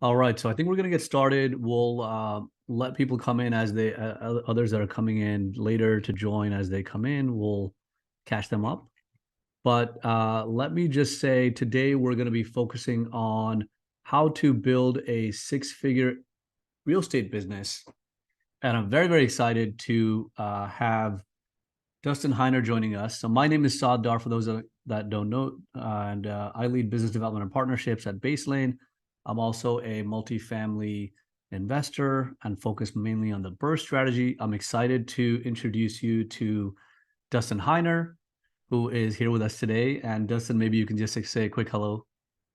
All right, so I think we're going to get started. We'll let people come in as they others that are coming in later to join as they come in. We'll catch them up. But let me just say today we're going to be focusing on how to build a six-figure real estate business. And I'm very, very excited to have Dustin Heiner joining us. So my name is Saad Dar, for those that don't know, and I lead business development and partnerships at Baselane. I'm also a multifamily investor and focus mainly on the burst strategy. I'm excited to introduce you to Dustin Heiner, who is here with us today. And Dustin, maybe you can just say a quick hello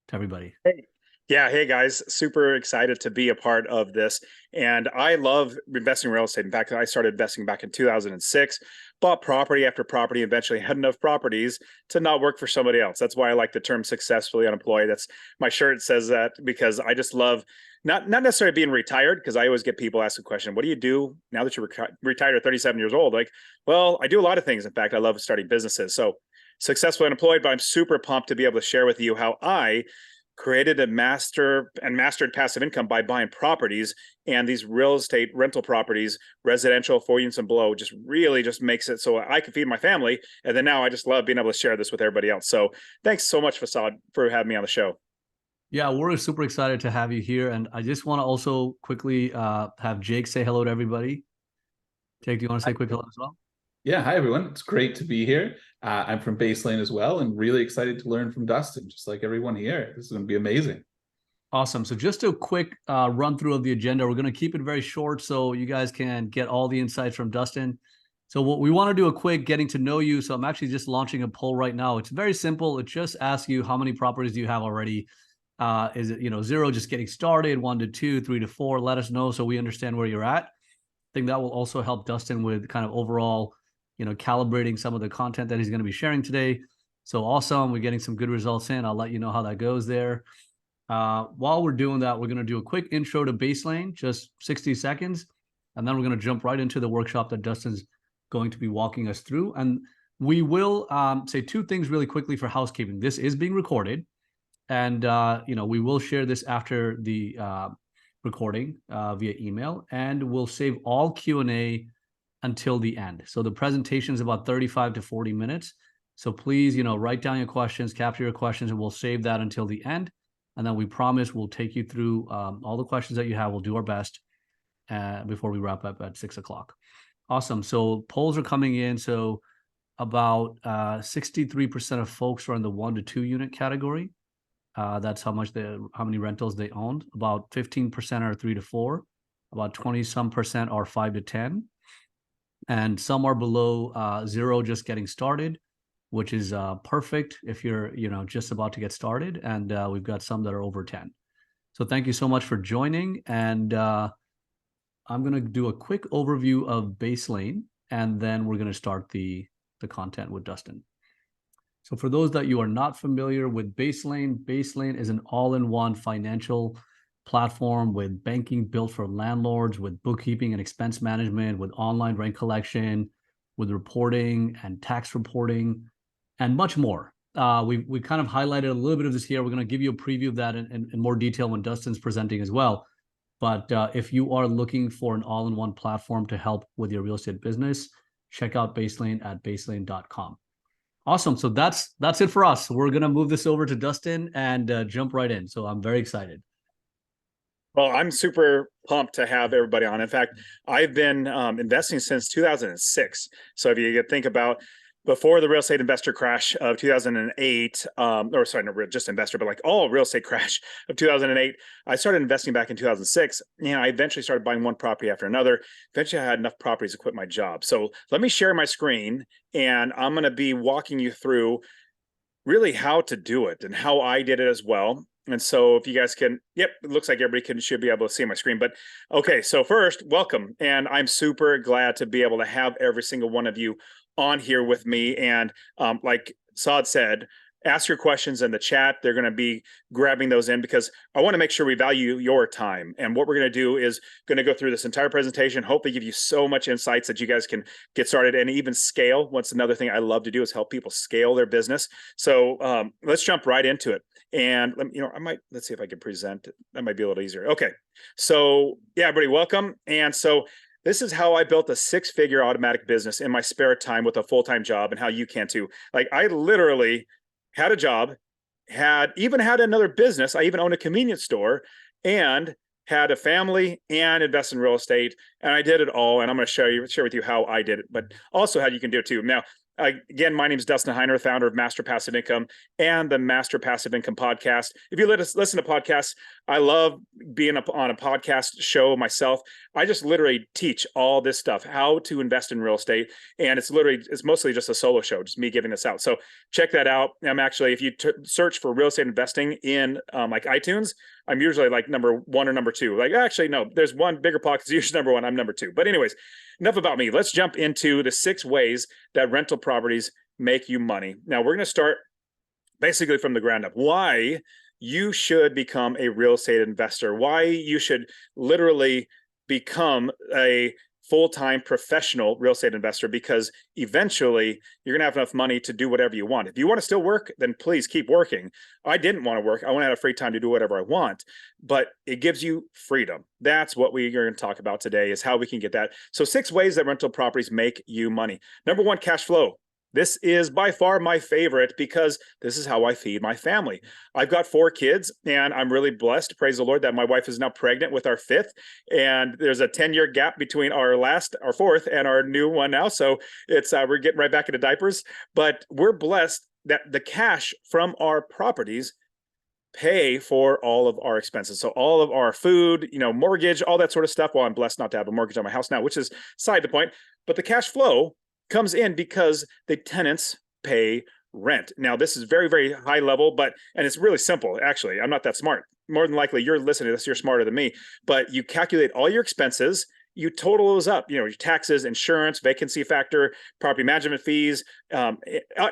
to everybody. Hey. Yeah, hey guys, super excited to be a part of this. And I love investing in real estate. In fact, I started investing back in 2006, bought property after property, eventually had enough properties to not work for somebody else. That's why I like the term successfully unemployed. That's my shirt says that because I just love not necessarily being retired, because I always get people ask the question, what do you do now that you're retired at 37 years old? Like, well, I do a lot of things. In fact, I love starting businesses. So successfully unemployed, but I'm super pumped to be able to share with you how I created a mastered passive income by buying properties, and these real estate rental properties, residential 4 units and below, just really just makes it so I can feed my family. And then now I just love being able to share this with everybody else. So thanks so much, Fasad, for having me on the show. Yeah, we're super excited to have you here. And I just want to also quickly have Jake say hello to everybody. Jake, do you want to say a quick hello as well? Yeah, hi everyone. It's great to be here. I'm from Baselane as well, and really excited to learn from Dustin, just like everyone here. This is going to be amazing. Awesome. So just a quick run through of the agenda. We're going to keep it very short so you guys can get all the insights from Dustin. So what we want to do a quick getting to know you. So I'm actually just launching a poll right now. It's very simple. It just asks you how many properties do you have already? Is it, zero, just getting started, 1 to 2, 3 to 4? Let us know so we understand where you're at. I think that will also help Dustin with kind of overall, calibrating some of the content that he's going to be sharing today. So awesome. We're getting some good results in. I'll let you know how that goes there. While we're doing that, we're going to do a quick intro to Baselane, just 60 seconds. And then we're going to jump right into the workshop that Dustin's going to be walking us through. And we will say two things really quickly for housekeeping. This is being recorded. And, we will share this after the recording via email. And we'll save all Q&A until the end. So the presentation is about 35 to 40 minutes. So please, write down your questions, capture your questions, and we'll save that until the end. And then we promise we'll take you through all the questions that you have. We'll do our best before we wrap up at 6 o'clock. Awesome. So polls are coming in. So about 63% of folks are in the 1 to 2 unit category. That's how many rentals they owned. About 15% are 3 to 4. About 20-some% are 5 to 10. And some are below 0, just getting started, which is perfect if you're, just about to get started. And we've got some that are over 10. So thank you so much for joining. And I'm going to do a quick overview of Baselane, and then we're going to start the content with Dustin. So for those that you are not familiar with Baselane, Baselane is an all-in-one financial platform with banking built for landlords, with bookkeeping and expense management, with online rent collection, with reporting and tax reporting, and much more. We kind of highlighted a little bit of this here. We're going to give you a preview of that in more detail when Dustin's presenting as well. But if you are looking for an all-in-one platform to help with your real estate business, check out Baselane at baselane.com. Awesome. So that's it for us. We're going to move this over to Dustin and jump right in. So I'm very excited. Well, I'm super pumped to have everybody on. In fact, I've been investing since 2006. So if you think about before the real estate investor crash of 2008, or sorry, not just investor, but like all real estate crash of 2008, I started investing back in 2006. I eventually started buying one property after another. Eventually, I had enough properties to quit my job. So let me share my screen, and I'm going to be walking you through really how to do it and how I did it as well. And so if you guys can, yep, it looks like everybody should be able to see my screen. But okay, so first, welcome. And I'm super glad to be able to have every single one of you on here with me. And like Saad said, ask your questions in the chat. They're going to be grabbing those in because I want to make sure we value your time. And what we're going to do is going to go through this entire presentation, hopefully give you so much insights that you guys can get started and even scale. What's another thing I love to do is help people scale their business. So let's jump right into it. And let's see if I can present it. That might be a little easier. Okay. So yeah, everybody, welcome. And so this is how I built a 6-figure automatic business in my spare time with a full-time job, and how you can too. Like, I literally had a job, had another business. I even owned a convenience store and had a family and invest in real estate. And I did it all. And I'm going to share with you how I did it, but also how you can do it too. Now, again, my name is Dustin Heiner, founder of Master Passive Income and the Master Passive Income podcast. If you listen to podcasts, I love being on a podcast show myself. I just literally teach all this stuff, how to invest in real estate. And it's mostly just a solo show, just me giving this out. So check that out. I'm actually, if you search for real estate investing in like iTunes, I'm usually like number 1 or number 2. Like, actually, no, there's one bigger podcast. It's usually number 1. I'm number 2. But anyways, enough about me. Let's jump into the 6 ways that rental properties make you money. Now, we're going to start basically from the ground up. Why you should become a real estate investor. Why you should literally become a full-time professional real estate investor, because eventually you're going to have enough money to do whatever you want. If you want to still work, then please keep working. I didn't want to work. I want to have free time to do whatever I want, but it gives you freedom. That's what we are going to talk about today, is how we can get that. So 6 ways that rental properties make you money. Number 1, cash flow. This is by far my favorite because this is how I feed my family. I've got 4 kids and I'm really blessed, praise the Lord, that my wife is now pregnant with our 5th. And there's a 10-year gap between our 4th and our new one now. So it's we're getting right back into diapers, but we're blessed that the cash from our properties pay for all of our expenses. So all of our food, mortgage, all that sort of stuff. Well, I'm blessed not to have a mortgage on my house now, which is side the point, but the cash flow comes in because the tenants pay rent. Now, this is very, very high level, and it's really simple. Actually, I'm not that smart. More than likely, you're listening to this, you're smarter than me, but you calculate all your expenses, you total those up, your taxes, insurance, vacancy factor, property management fees,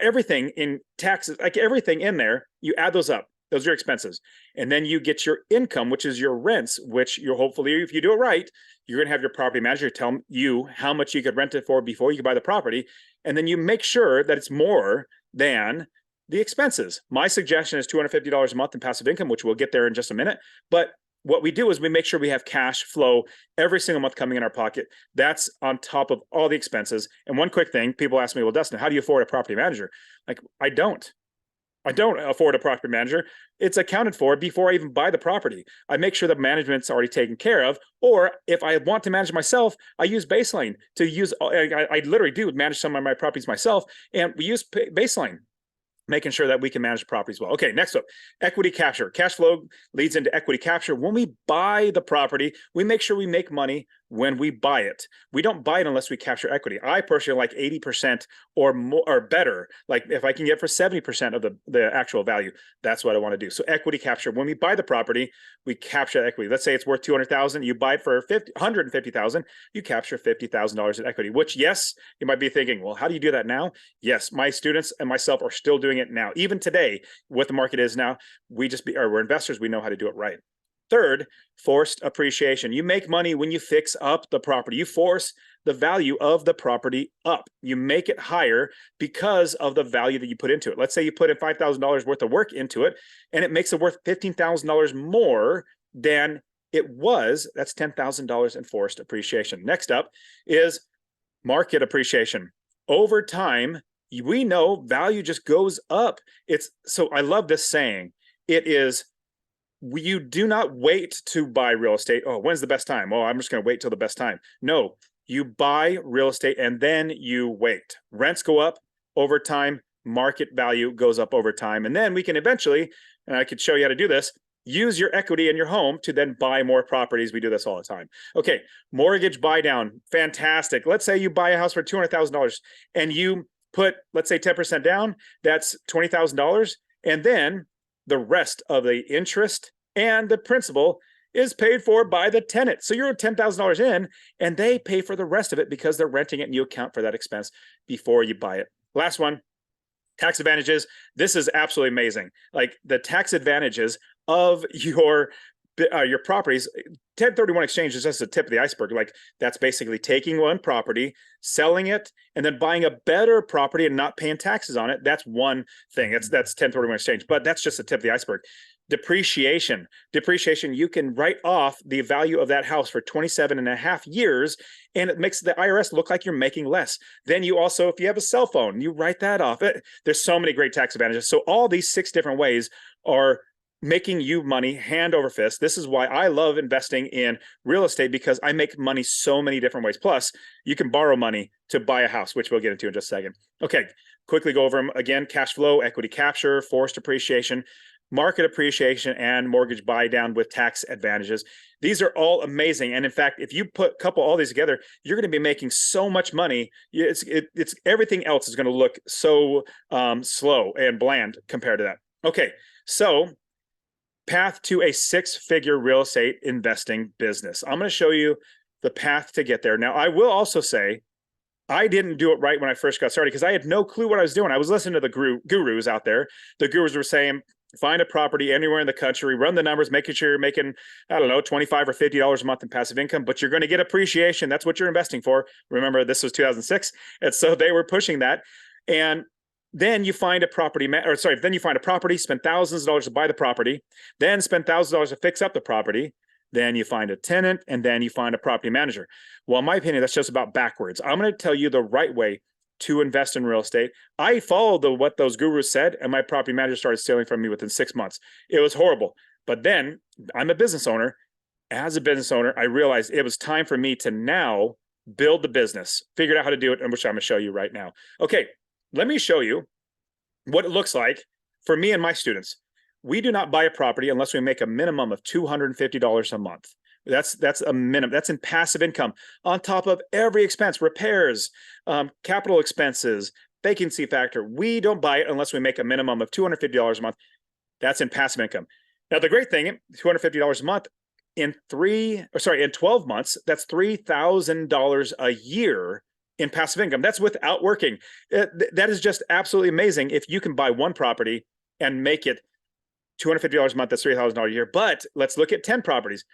everything in taxes, like everything in there, you add those up. Those are your expenses. And then you get your income, which is your rents, which you're hopefully, if you do it right, you're going to have your property manager tell you how much you could rent it for before you buy the property. And then you make sure that it's more than the expenses. My suggestion is $250 a month in passive income, which we'll get there in just a minute. But what we do is we make sure we have cash flow every single month coming in our pocket. That's on top of all the expenses. And one quick thing, people ask me, well, Dustin, how do you afford a property manager? Like, I don't afford a property manager. It's accounted for before I even buy the property. I make sure the management's already taken care of. Or if I want to manage myself, I use Baselane to use. I literally do manage some of my properties myself, and we use Baselane, making sure that we can manage properties well. Okay, next up, equity capture. Cash flow leads into equity capture. When we buy the property, we make sure we make money when we buy it. We don't buy it unless we capture equity. I personally like 80% or more or better. Like if I can get for 70% of the actual value, that's what I want to do. So equity capture. When we buy the property, we capture equity. Let's say it's worth $200,000. You buy it for $150,000. You capture $50,000 in equity. Which, yes, you might be thinking, well, how do you do that now? Yes, my students and myself are still doing it now. Even today, what the market is now, we're investors. We know how to do it right. Third, forced appreciation. You make money when you fix up the property. You force the value of the property up. You make it higher because of the value that you put into it. Let's say you put in $5,000 worth of work into it, and it makes it worth $15,000 more than it was. That's $10,000 in forced appreciation. Next up is market appreciation. Over time, we know value just goes up. So I love this saying. It is, you do not wait to buy real estate. Oh, when's the best time? Oh, I'm just going to wait till the best time. No, you buy real estate and then you wait. Rents go up over time. Market value goes up over time. And then we can eventually, and I could show you how to do this, use your equity in your home to then buy more properties. We do this all the time. Okay, mortgage buy down. Fantastic. Let's say you buy a house for $200,000 and you put, let's say 10% down. That's $20,000. And then the rest of the interest and the principal is paid for by the tenant. So you're $10,000 in and they pay for the rest of it because they're renting it and you account for that expense before you buy it. Last one, Tax advantages. This is absolutely amazing. Like the tax advantages of your properties. 1031 exchange is just the tip of the iceberg. Like that's basically taking one property, selling it, and then buying a better property and not paying taxes on it. That's one thing. That's 1031 exchange, but that's just the tip of the iceberg. Depreciation, you can write off the value of that house for 27 and a half years, and it makes the IRS look like you're making less. Then you also, if you have a cell phone, you write that off. There's so many great tax advantages. So all these 6 different ways are making you money hand over fist. This is why I love investing in real estate, because I make money so many different ways. Plus, you can borrow money to buy a house, which we'll get into in just a second. Okay, quickly go over them again. Cash flow, equity capture, forced appreciation, market appreciation, and mortgage buy down with tax advantages. These are all amazing. And in fact, if you couple all these together, you're going to be making so much money. It's everything else is going to look so slow and bland compared to that. Okay, so path to a 6-figure real estate investing business. I'm going to show you the path to get there. Now, I will also say I didn't do it right when I first got started because I had no clue what I was doing. I was listening to the gurus out there. The gurus were saying, find a property anywhere in the country, run the numbers, making sure you're making, I don't know, $25 or $50 a month in passive income, but you're going to get appreciation. That's what you're investing for. Remember, this was 2006. And so they were pushing that. And then you find a property, then you find a property, spend thousands of dollars to buy the property, then spend thousands of dollars to fix up the property. Then you find a tenant, and then you find a property manager. Well, in my opinion, that's just about backwards. I'm going to tell you the right way to invest in real estate. I followed what those gurus said, and my property manager started stealing from me within 6 months. It was horrible. But then I'm a business owner. As a business owner, I realized it was time for me to now build the business, figured out how to do it, and which I'm going to show you right now. Okay, let me show you what it looks like for me and my students. We do not buy a property unless we make a minimum of $250 a month. That's a minimum. That's in passive income on top of every expense, repairs, capital expenses, vacancy factor. We don't buy it unless we make a minimum of $250 a month. That's in passive income. Now, the great thing, $250 a month in 12 months, that's $3,000 a year in passive income. That's without working. That is just absolutely amazing. If you can buy one property and make it $250 a month, that's $3,000 a year. But let's look at 10 properties.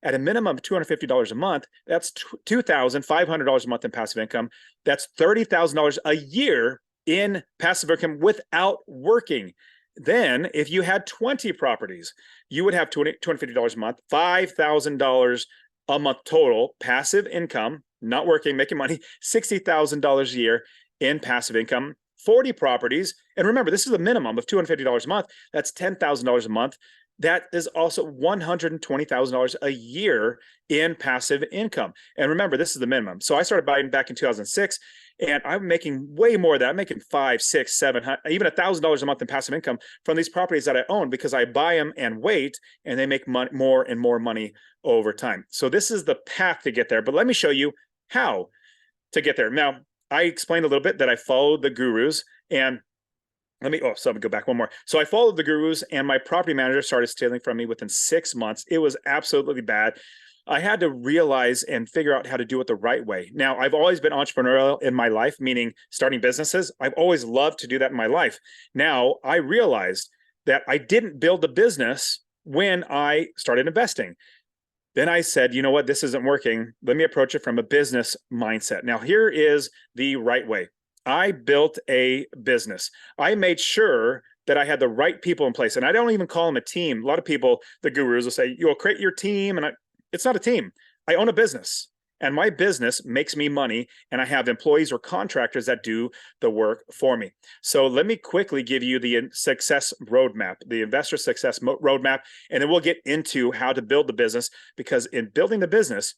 At a minimum of $250 a month, that's $2,500 a month in passive income. That's $30,000 a year in passive income without working. Then if you had 20 properties, you would have $250 a month, $5,000 a month total passive income, not working, making money, $60,000 a year in passive income. 40 properties, and remember, this is a minimum of $250 a month. That's $10,000 a month. That is also $120,000 a year in passive income. And remember, this is the minimum. So I started buying back in 2006, and I'm making way more of that. I'm making $500, $600, $700, even $1,000 a month in passive income from these properties that I own because I buy them and wait, and they make more and more money over time. So this is the path to get there. But let me show you how to get there. Now, I explained a little bit that I followed the gurus, and so I'm gonna go back one more. So I followed the gurus, and my property manager started stealing from me within 6 months. It was absolutely bad. I had to realize and figure out how to do it the right way. Now, I've always been entrepreneurial in my life, meaning starting businesses. I've always loved to do that in my life. Now, I realized that I didn't build a business when I started investing. Then I said, you know what, this isn't working. Let me approach it from a business mindset. Now, here is the right way. I built a business. I made sure that I had the right people in place. And I don't even call them a team. A lot of people, the gurus, will say, you'll create your team. And it's not a team. I own a business. And my business makes me money. And I have employees or contractors that do the work for me. So let me quickly give you the success roadmap, the investor success roadmap. And then we'll get into how to build the business. Because in building the business,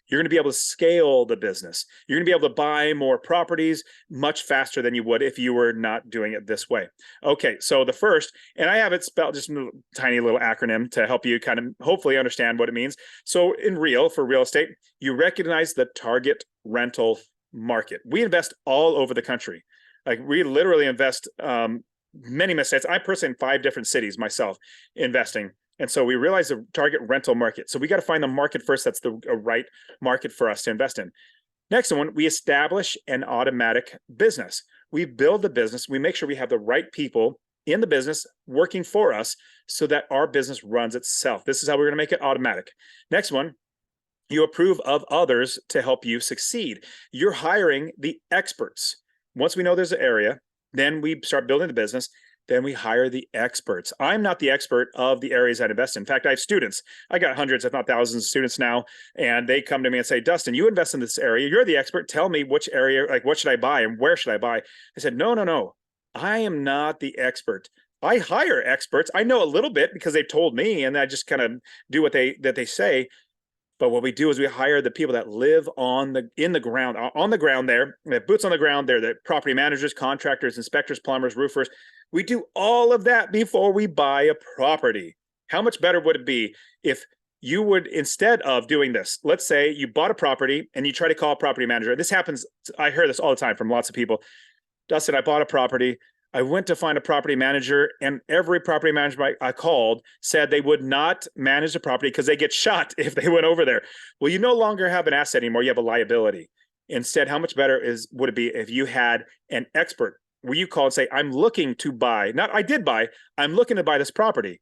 you're going to be able to scale the business. You're going to be able to buy more properties much faster than you would if you were not doing it this way. Okay, so the first, and I have it spelled just a tiny little acronym to help you kind of hopefully understand what it means. So for real estate, you recognize the target rental market. We invest all over the country. Like we literally invest many states. I personally in 5 different cities myself investing. And so we realize the target rental market. So we got to find the market first. That's the right market for us to invest in. Next one, we establish an automatic business. we build the business. We make sure we have the right people in the business working for us so that our business runs itself. This is how we're going to make it automatic. Next one, you approve of others to help you succeed. You're hiring the experts. Once we know there's an area, then we start building the business. Then we hire the experts. I'm not the expert of the areas I invest in. In fact, I have students. I got hundreds, if not thousands of students now, and they come to me and say, Dustin, you invest in this area. You're the expert. Tell me which area, like what should I buy and where should I buy? I said, no. I am not the expert. I hire experts. I know a little bit because they've told me, and I just kind of do what they say. But what we do is we hire the people that live on the ground there. They have boots on the ground. They're the property managers, contractors, inspectors, plumbers, roofers. We do all of that before we buy a property. How much better would it be if you would, instead of doing this, let's say you bought a property and you try to call a property manager. This happens. I hear this all the time from lots of people. Dustin, I bought a property. I went to find a property manager, and every property manager I called said they would not manage the property because they get shot if they went over there. Well, you no longer have an asset anymore. You have a liability. Instead, how much better would it be if you had an expert where you call and say, I'm looking to buy, not I did buy, I'm looking to buy this property.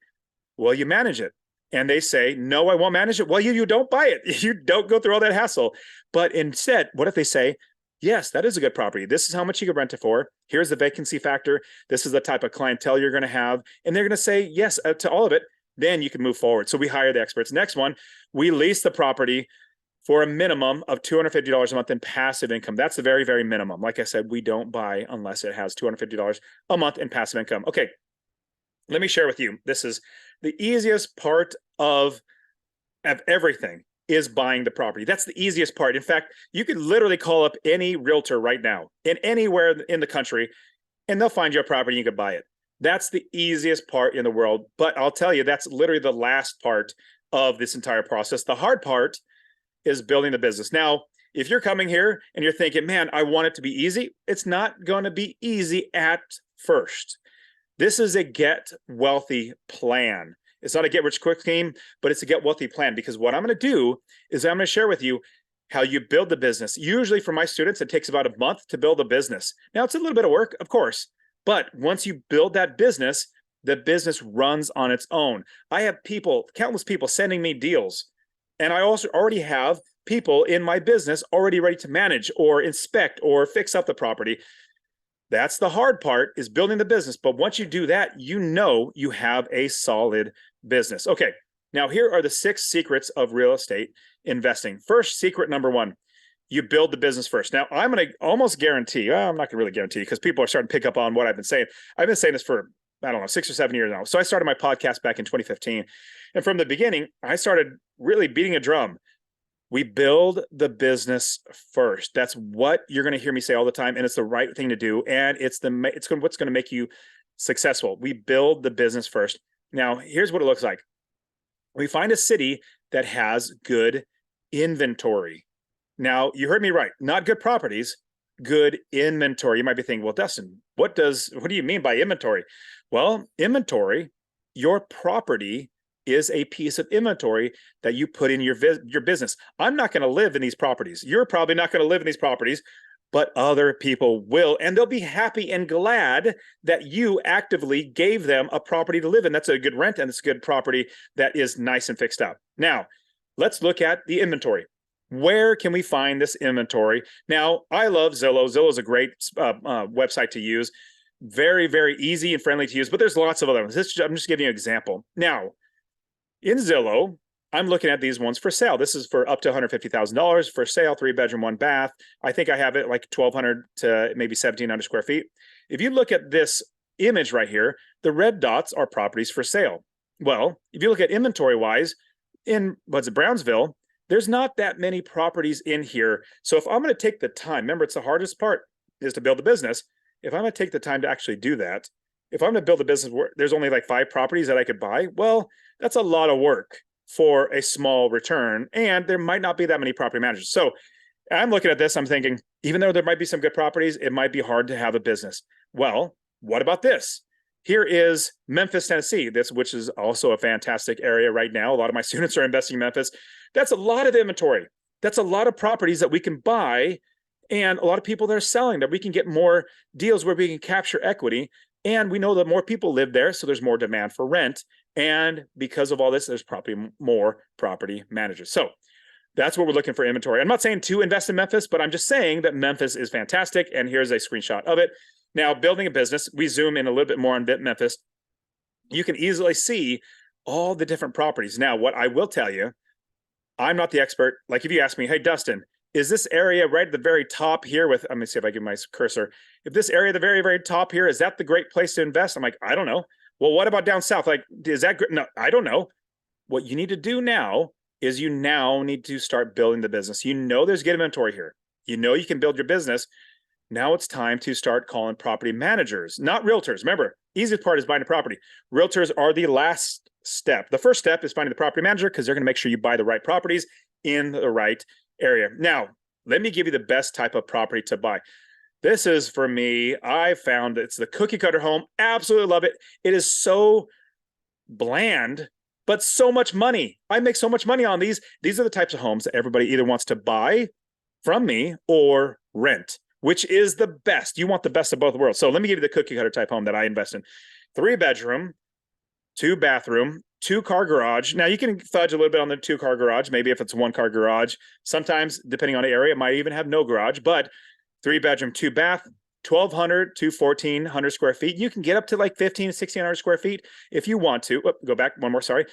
Well, you manage it. And they say, no, I won't manage it. Well, you don't buy it. You don't go through all that hassle. But instead, what if they say, yes, that is a good property. This is how much you could rent it for. Here's the vacancy factor. This is the type of clientele you're going to have. And they're going to say yes to all of it. Then you can move forward. So we hire the experts. Next one, we lease the property for a minimum of $250 a month in passive income. That's the very, very minimum. Like I said, we don't buy unless it has $250 a month in passive income. Okay, let me share with you. This is the easiest part of everything. Is buying the property. That's the easiest part. In fact, you could literally call up any realtor right now in anywhere in the country, and they'll find you a property, you could buy it. That's the easiest part in the world. But I'll tell you, that's literally the last part of this entire process. The hard part is building the business. Now, if you're coming here and you're thinking, man, I want it to be easy, it's not going to be easy at first. This is a get wealthy plan. It's not a get rich quick scheme, but it's a get wealthy plan, because what I'm going to do is I'm going to share with you how you build the business. Usually for my students, it takes about a month to build a business. Now, it's a little bit of work, of course, but once you build that business, the business runs on its own. I have countless people sending me deals, and I also already have people in my business already ready to manage or inspect or fix up the property. That's the hard part, is building the business. But once you do that, you know you have a solid business. Okay, now here are the 6 secrets of real estate investing. First, secret number 1, you build the business first. Now, I'm going to almost guarantee, well, I'm not going to really guarantee because people are starting to pick up on what I've been saying. I've been saying this for, I don't know, 6 or 7 years now. So I started my podcast back in 2015. And from the beginning, I started really beating a drum. We build the business first. That's what you're going to hear me say all the time, and it's the right thing to do. And it's what's going to make you successful. We build the business first. Now, here's what it looks like. We find a city that has good inventory. Now, you heard me right. Not good properties, good inventory. You might be thinking, well, Dustin, what do you mean by inventory? Well, inventory, your property is a piece of inventory that you put in your business. I'm not going to live in these properties. You're probably not going to live in these properties, but other people will, and they'll be happy and glad that you actively gave them a property to live in. That's a good rent, and it's a good property that is nice and fixed up. Now, let's look at the inventory. Where can we find this inventory? Now, I love Zillow. Zillow is a great website to use. Very, very easy and friendly to use, but there's lots of other ones. I'm just giving you an example. Now, in Zillow, I'm looking at these ones for sale. This is for up to $150,000 for sale, 3-bedroom, 1 bath. I think I have it like 1,200 to maybe 1,700 square feet. If you look at this image right here, the red dots are properties for sale. Well, if you look at inventory-wise, in Brownsville, there's not that many properties in here. So if I'm going to take the time, remember, it's the hardest part is to build a business. If I'm going to take the time to actually do that, if I'm going to build a business where there's only like 5 properties that I could buy, well, that's a lot of work for a small return, and there might not be that many property managers. So I'm looking at this, I'm thinking, even though there might be some good properties, it might be hard to have a business. Well, what about this? Here is Memphis, Tennessee, which is also a fantastic area right now. A lot of my students are investing in Memphis. That's a lot of inventory. That's a lot of properties that we can buy and a lot of people that are selling, that we can get more deals where we can capture equity. And we know that more people live there, so there's more demand for rent. And because of all this, there's probably more property managers. So that's what we're looking for inventory. I'm not saying to invest in Memphis, but I'm just saying that Memphis is fantastic. And here's a screenshot of it. Now, building a business, we zoom in a little bit more on Memphis. You can easily see all the different properties. Now, what I will tell you, I'm not the expert. Like if you ask me, hey, Dustin, is this area right at the very top here with, let me see if I give my cursor. If this area at the very, very top here, is that the great place to invest? I'm like, I don't know. Well, what about down south? Like, is that good? No, I don't know. What you need to do now is you now need to start building the business. You know there's good inventory here. You know you can build your business. Now it's time to start calling property managers, not realtors. Remember, easiest part is buying a property. Realtors are the last step. The first step is finding the property manager because they're going to make sure you buy the right properties in the right area. Now, let me give you the best type of property to buy. This is, for me, I found it's the cookie cutter home. Absolutely love it. It is so bland, but so much money. I make so much money on these. These are the types of homes that everybody either wants to buy from me or rent, which is the best. You want the best of both worlds. So let me give you the cookie cutter type home that I invest in. 3-bedroom, 2-bathroom, 2-car garage. Now you can fudge a little bit on the 2-car garage. Maybe if it's a 1-car garage, sometimes depending on the area, it might even have no garage, but 3-bedroom, 2-bath, 1,200 to 1,400 square feet. You can get up to like 1,500 to 1,600 square feet if you want to. Oh, go back one more, sorry.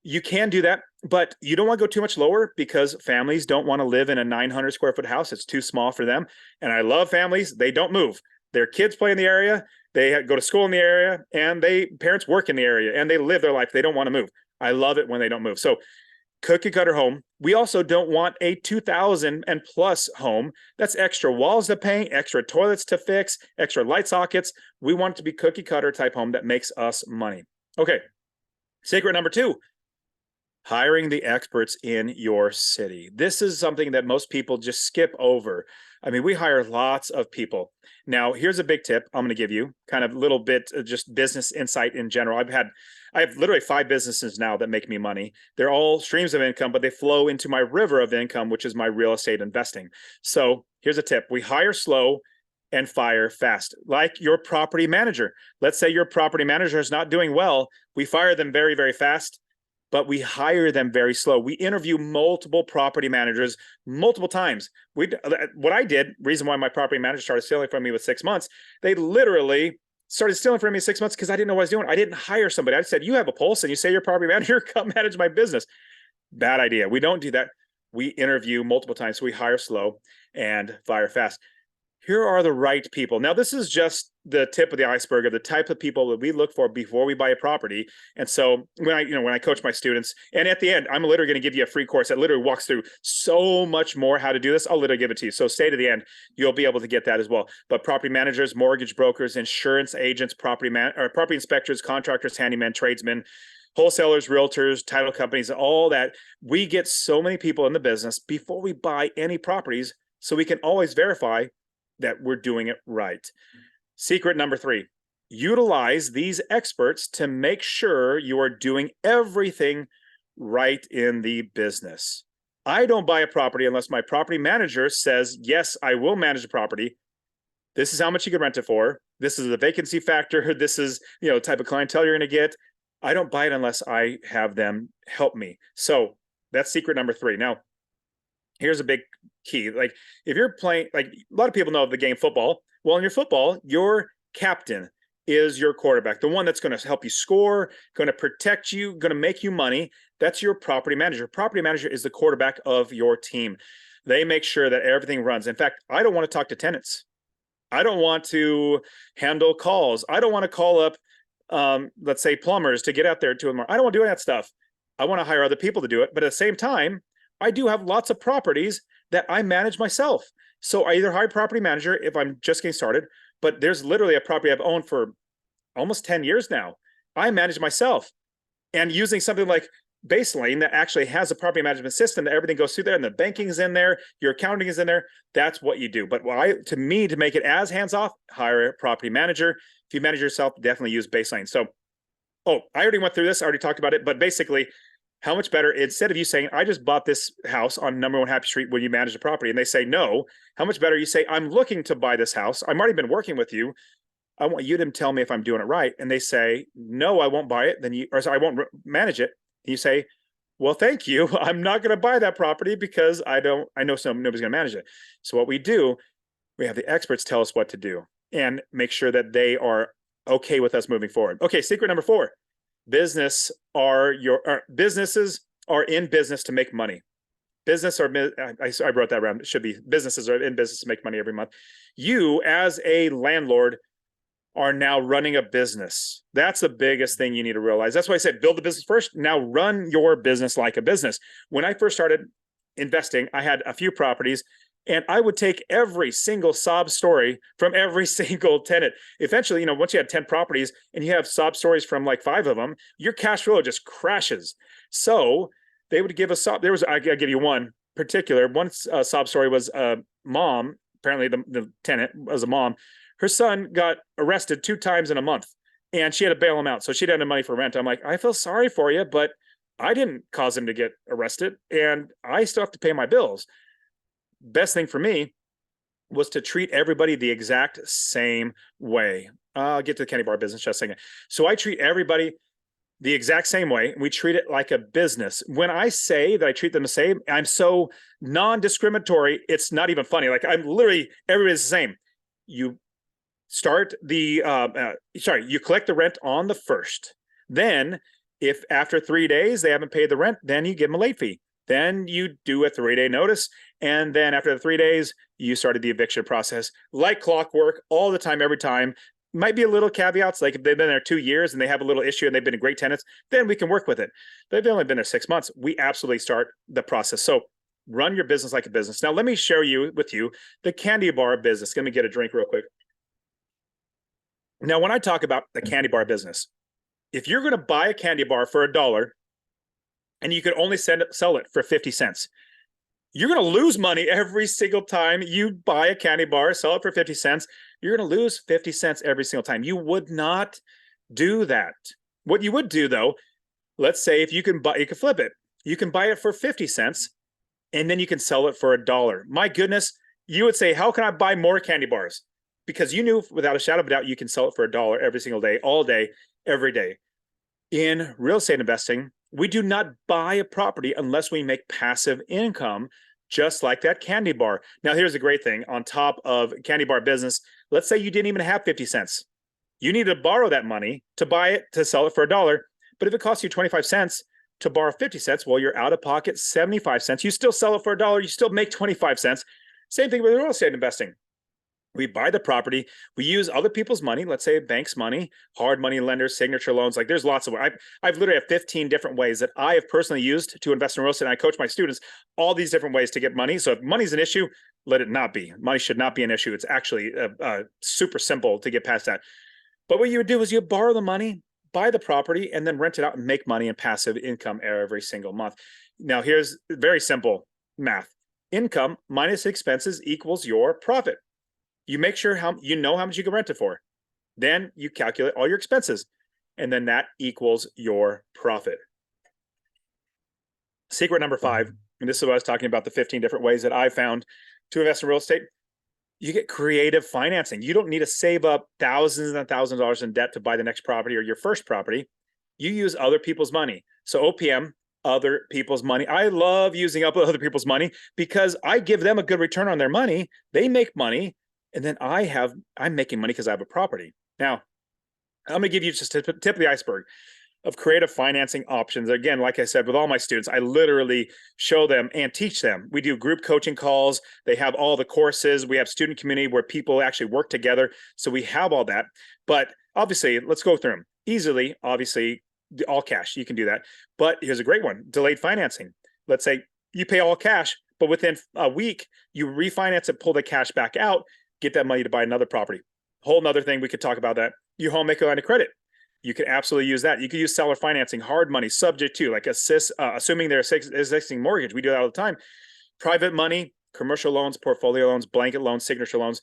You can do that, but you don't want to go too much lower because families don't want to live in a 900 square foot house. It's too small for them. And I love families. They don't move. Their kids play in the area. They go to school in the area, and parents work in the area, and they live their life. They don't want to move. I love it when they don't move. So cookie cutter home. We also don't want a 2,000 and plus home. That's extra walls to paint, extra toilets to fix, extra light sockets. We want it to be cookie cutter type home that makes us money. Okay. Secret number 2, hiring the experts in your city. This is something that most people just skip over. I mean, we hire lots of people. Now, here's a big tip I'm going to give you, kind of a little bit of just business insight in general. I have literally 5 businesses now that make me money. They're all streams of income, but they flow into my river of income, which is my real estate investing. So here's a tip. We hire slow and fire fast, like your property manager. Let's say your property manager is not doing well. We fire them very, very fast, but we hire them very slow. We interview multiple property managers multiple times. What I did, reason why my property manager started stealing from me with 6 months, they literally started stealing from me 6 months because I didn't know what I was doing. I didn't hire somebody. I said, you have a pulse and you say you're a property manager, come manage my business. Bad idea. We don't do that. We interview multiple times. So we hire slow and fire fast. Here are the right people. Now, this is just the tip of the iceberg of the type of people that we look for before we buy a property. And so when I coach my students, and at the end, I'm literally going to give you a free course that literally walks through so much more how to do this. I'll literally give it to you. So stay to the end. You'll be able to get that as well. But property managers, mortgage brokers, insurance agents, property inspectors, contractors, handymen, tradesmen, wholesalers, realtors, title companies, all that. We get so many people in the business before we buy any properties, so we can always verify that we're doing it right. Secret number 3, utilize these experts to make sure you are doing everything right in the business. I don't buy a property unless my property manager says, yes, I will manage the property. This is how much you can rent it for. This is the vacancy factor. This is, the type of clientele you're going to get. I don't buy it unless I have them help me. So that's secret number 3. Now, here's a big key. Like if you're playing, like a lot of people know the game football. Well, in your football, your captain is your quarterback, the one that's going to help you score, going to protect you, going to make you money. That's your property manager. Property manager is the quarterback of your team. They make sure that everything runs. In fact, I don't want to talk to tenants. I don't want to handle calls. I don't want to call up, let's say, plumbers to get out there to them. I don't want to do that stuff. I want to hire other people to do it. But at the same time, I do have lots of properties that I manage myself. So I either hire a property manager if I'm just getting started, but there's literally a property I've owned for almost 10 years now. I manage myself, and using something like Baselane that actually has a property management system that everything goes through there and the banking is in there, your accounting is in there. That's what you do. But to make it as hands-off, hire a property manager. If you manage yourself, definitely use Baselane. So, I already went through this. I already talked about it, but basically how much better, instead of you saying, I just bought this house on number 1 Happy Street, will you manage the property? And they say, no. How much better you say, I'm looking to buy this house. I've already been working with you. I want you to tell me if I'm doing it right. And they say, no, I won't buy it. Then you, or sorry, I won't manage it. And you say, well, thank you. I'm not going to buy that property because I know nobody's going to manage it. So what we do, we have the experts tell us what to do and make sure that they are okay with us moving forward. Okay, secret number 4. Businesses are in business to make money. I wrote that around. It should be businesses are in business to make money every month. You, as a landlord, are now running a business. That's the biggest thing you need to realize. That's why I said build the business first. Now run your business like a business. When I first started investing, I had a few properties, and I would take every single sob story from every single tenant. Eventually, once you had 10 properties and you have sob stories from like 5 of them, your cash flow just crashes. So they would give a sob. I'll give you one particular. One sob story was a mom. Apparently the tenant was a mom. Her son got arrested 2 times in a month, and she had to bail him out. So she didn't have money for rent. I'm like, I feel sorry for you, but I didn't cause him to get arrested, and I still have to pay my bills. Best thing for me was to treat everybody the exact same way. I'll get to the candy bar business just a second. So I treat everybody the exact same way. We treat it like a business. When I say that I treat them the same, I'm so non-discriminatory, it's not even funny. Like I'm literally, everybody's the same. You start the, you collect the rent on the 1st. Then if after 3 days they haven't paid the rent, then you give them a late fee. Then you do a 3-day notice. And then after the 3 days, you started the eviction process like clockwork all the time, every time. Might be a little caveats, like if they've been there 2 years and they have a little issue and they've been great tenants, then we can work with it. But if they've only been there 6 months, we absolutely start the process. So run your business like a business. Now, let me share with you the candy bar business. Let me get a drink real quick. Now, when I talk about the candy bar business, if you're going to buy a candy bar for $1 and you could only sell it for 50 cents, you're going to lose money every single time you buy a candy bar, sell it for 50 cents. You're going to lose 50 cents every single time. You would not do that. What you would do, though, let's say if you can flip it. You can buy it for 50 cents and then you can sell it for $1. My goodness, you would say, how can I buy more candy bars? Because you knew without a shadow of a doubt, you can sell it for $1 every single day, all day, every day. In real estate investing, we do not buy a property unless we make passive income, just like that candy bar. Now, here's the great thing. On top of candy bar business, let's say you didn't even have 50 cents. You need to borrow that money to buy it, to sell it for $1. But if it costs you 25 cents to borrow 50 cents, well, you're out of pocket 75 cents. You still sell it for $1. You still make 25 cents. Same thing with real estate investing. We buy the property. We use other people's money. Let's say bank's money, hard money lenders, signature loans. Like there's lots of ways. I've literally have 15 different ways that I have personally used to invest in real estate. And I coach my students all these different ways to get money. So if money's an issue, let it not be. Money should not be an issue. It's actually super simple to get past that. But what you would do is you borrow the money, buy the property, and then rent it out and make money and passive income every single month. Now, here's very simple math. Income minus expenses equals your profit. You make sure how much you can rent it for. Then you calculate all your expenses, and then that equals your profit. Secret number 5, and this is what I was talking about, the 15 different ways that I found to invest in real estate. You get creative financing. You don't need to save up thousands and thousands of dollars in debt to buy the next property or your first property. You use other people's money. So OPM, other people's money. I love using up other people's money because I give them a good return on their money. They make money. And then I'm making money because I have a property. Now, I'm going to give you just a tip of the iceberg of creative financing options. Again, like I said, with all my students, I literally show them and teach them. We do group coaching calls. They have all the courses. We have student community where people actually work together. So we have all that. But obviously, let's go through them easily. Obviously, all cash, you can do that. But here's a great one, delayed financing. Let's say you pay all cash, but within a week, you refinance it, pull the cash back out, get that money to buy another property. Whole nother thing, we could talk about that. Your home maker line of credit. You can absolutely use that. You can use seller financing, hard money, subject to, like assuming there's existing mortgage. We do that all the time. Private money, commercial loans, portfolio loans, blanket loans, signature loans,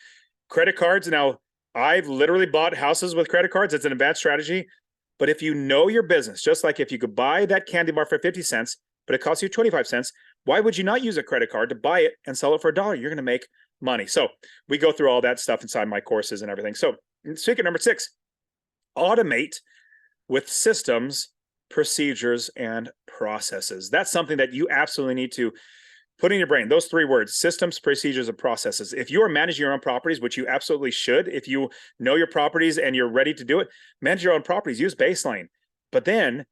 credit cards. Now, I've literally bought houses with credit cards. It's an advanced strategy. But if you know your business, just like if you could buy that candy bar for 50 cents, but it costs you 25 cents, why would you not use a credit card to buy it and sell it for $1? You're going to make money. So we go through all that stuff inside my courses and everything. So secret number 6, automate with systems, procedures, and processes. That's something that you absolutely need to put in your brain. Those 3 words: systems, procedures, and processes. If you are managing your own properties, which you absolutely should, if you know your properties and you're ready to do it, manage your own properties, use Baselane. But then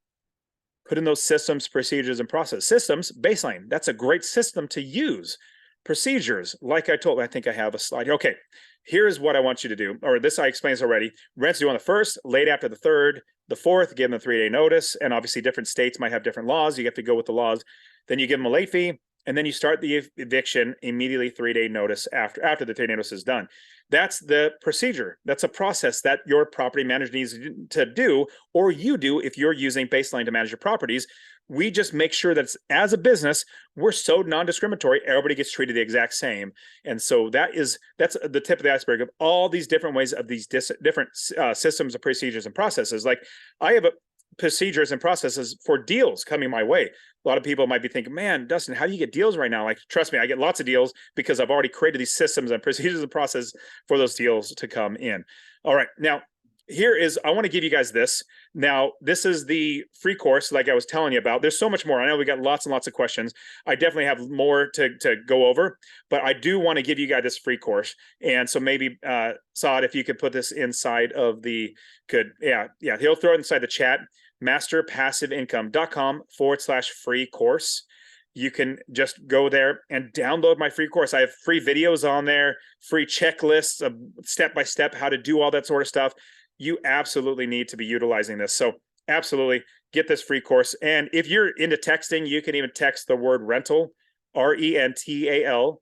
put in those systems, procedures, and process. Systems, Baselane, that's a great system to use. Procedures, like I think I have a slide here. Okay, here's what I want you to do, or this I explained this already. Rent's due on the 1st, late after the 3rd, the 4th, give them a 3-day notice, and obviously different states might have different laws. You have to go with the laws. Then you give them a late fee, and then you start the eviction immediately 3-day notice after the 3-day notice is done. That's the procedure. That's a process that your property manager needs to do, or you do if you're using Baselane to manage your properties. We just make sure that as a business, we're so non-discriminatory, everybody gets treated the exact same. And so that's the tip of the iceberg of all these different ways of these different systems of procedures and processes. Like I have procedures and processes for deals coming my way. A lot of people might be thinking, man, Dustin, how do you get deals right now? Like, trust me, I get lots of deals because I've already created these systems and procedures and processes for those deals to come in. All right. Now, I want to give you guys this. Now, this is the free course, like I was telling you about. There's so much more. I know we got lots and lots of questions. I definitely have more to go over, but I do want to give you guys this free course. And so maybe, Saad, if you could put this inside of he'll throw it inside the chat, masterpassiveincome.com/free course. You can just go there and download my free course. I have free videos on there, free checklists of step-by-step how to do all that sort of stuff. You absolutely need to be utilizing this. So absolutely get this free course. And if you're into texting, you can even text the word rental, RENTAL,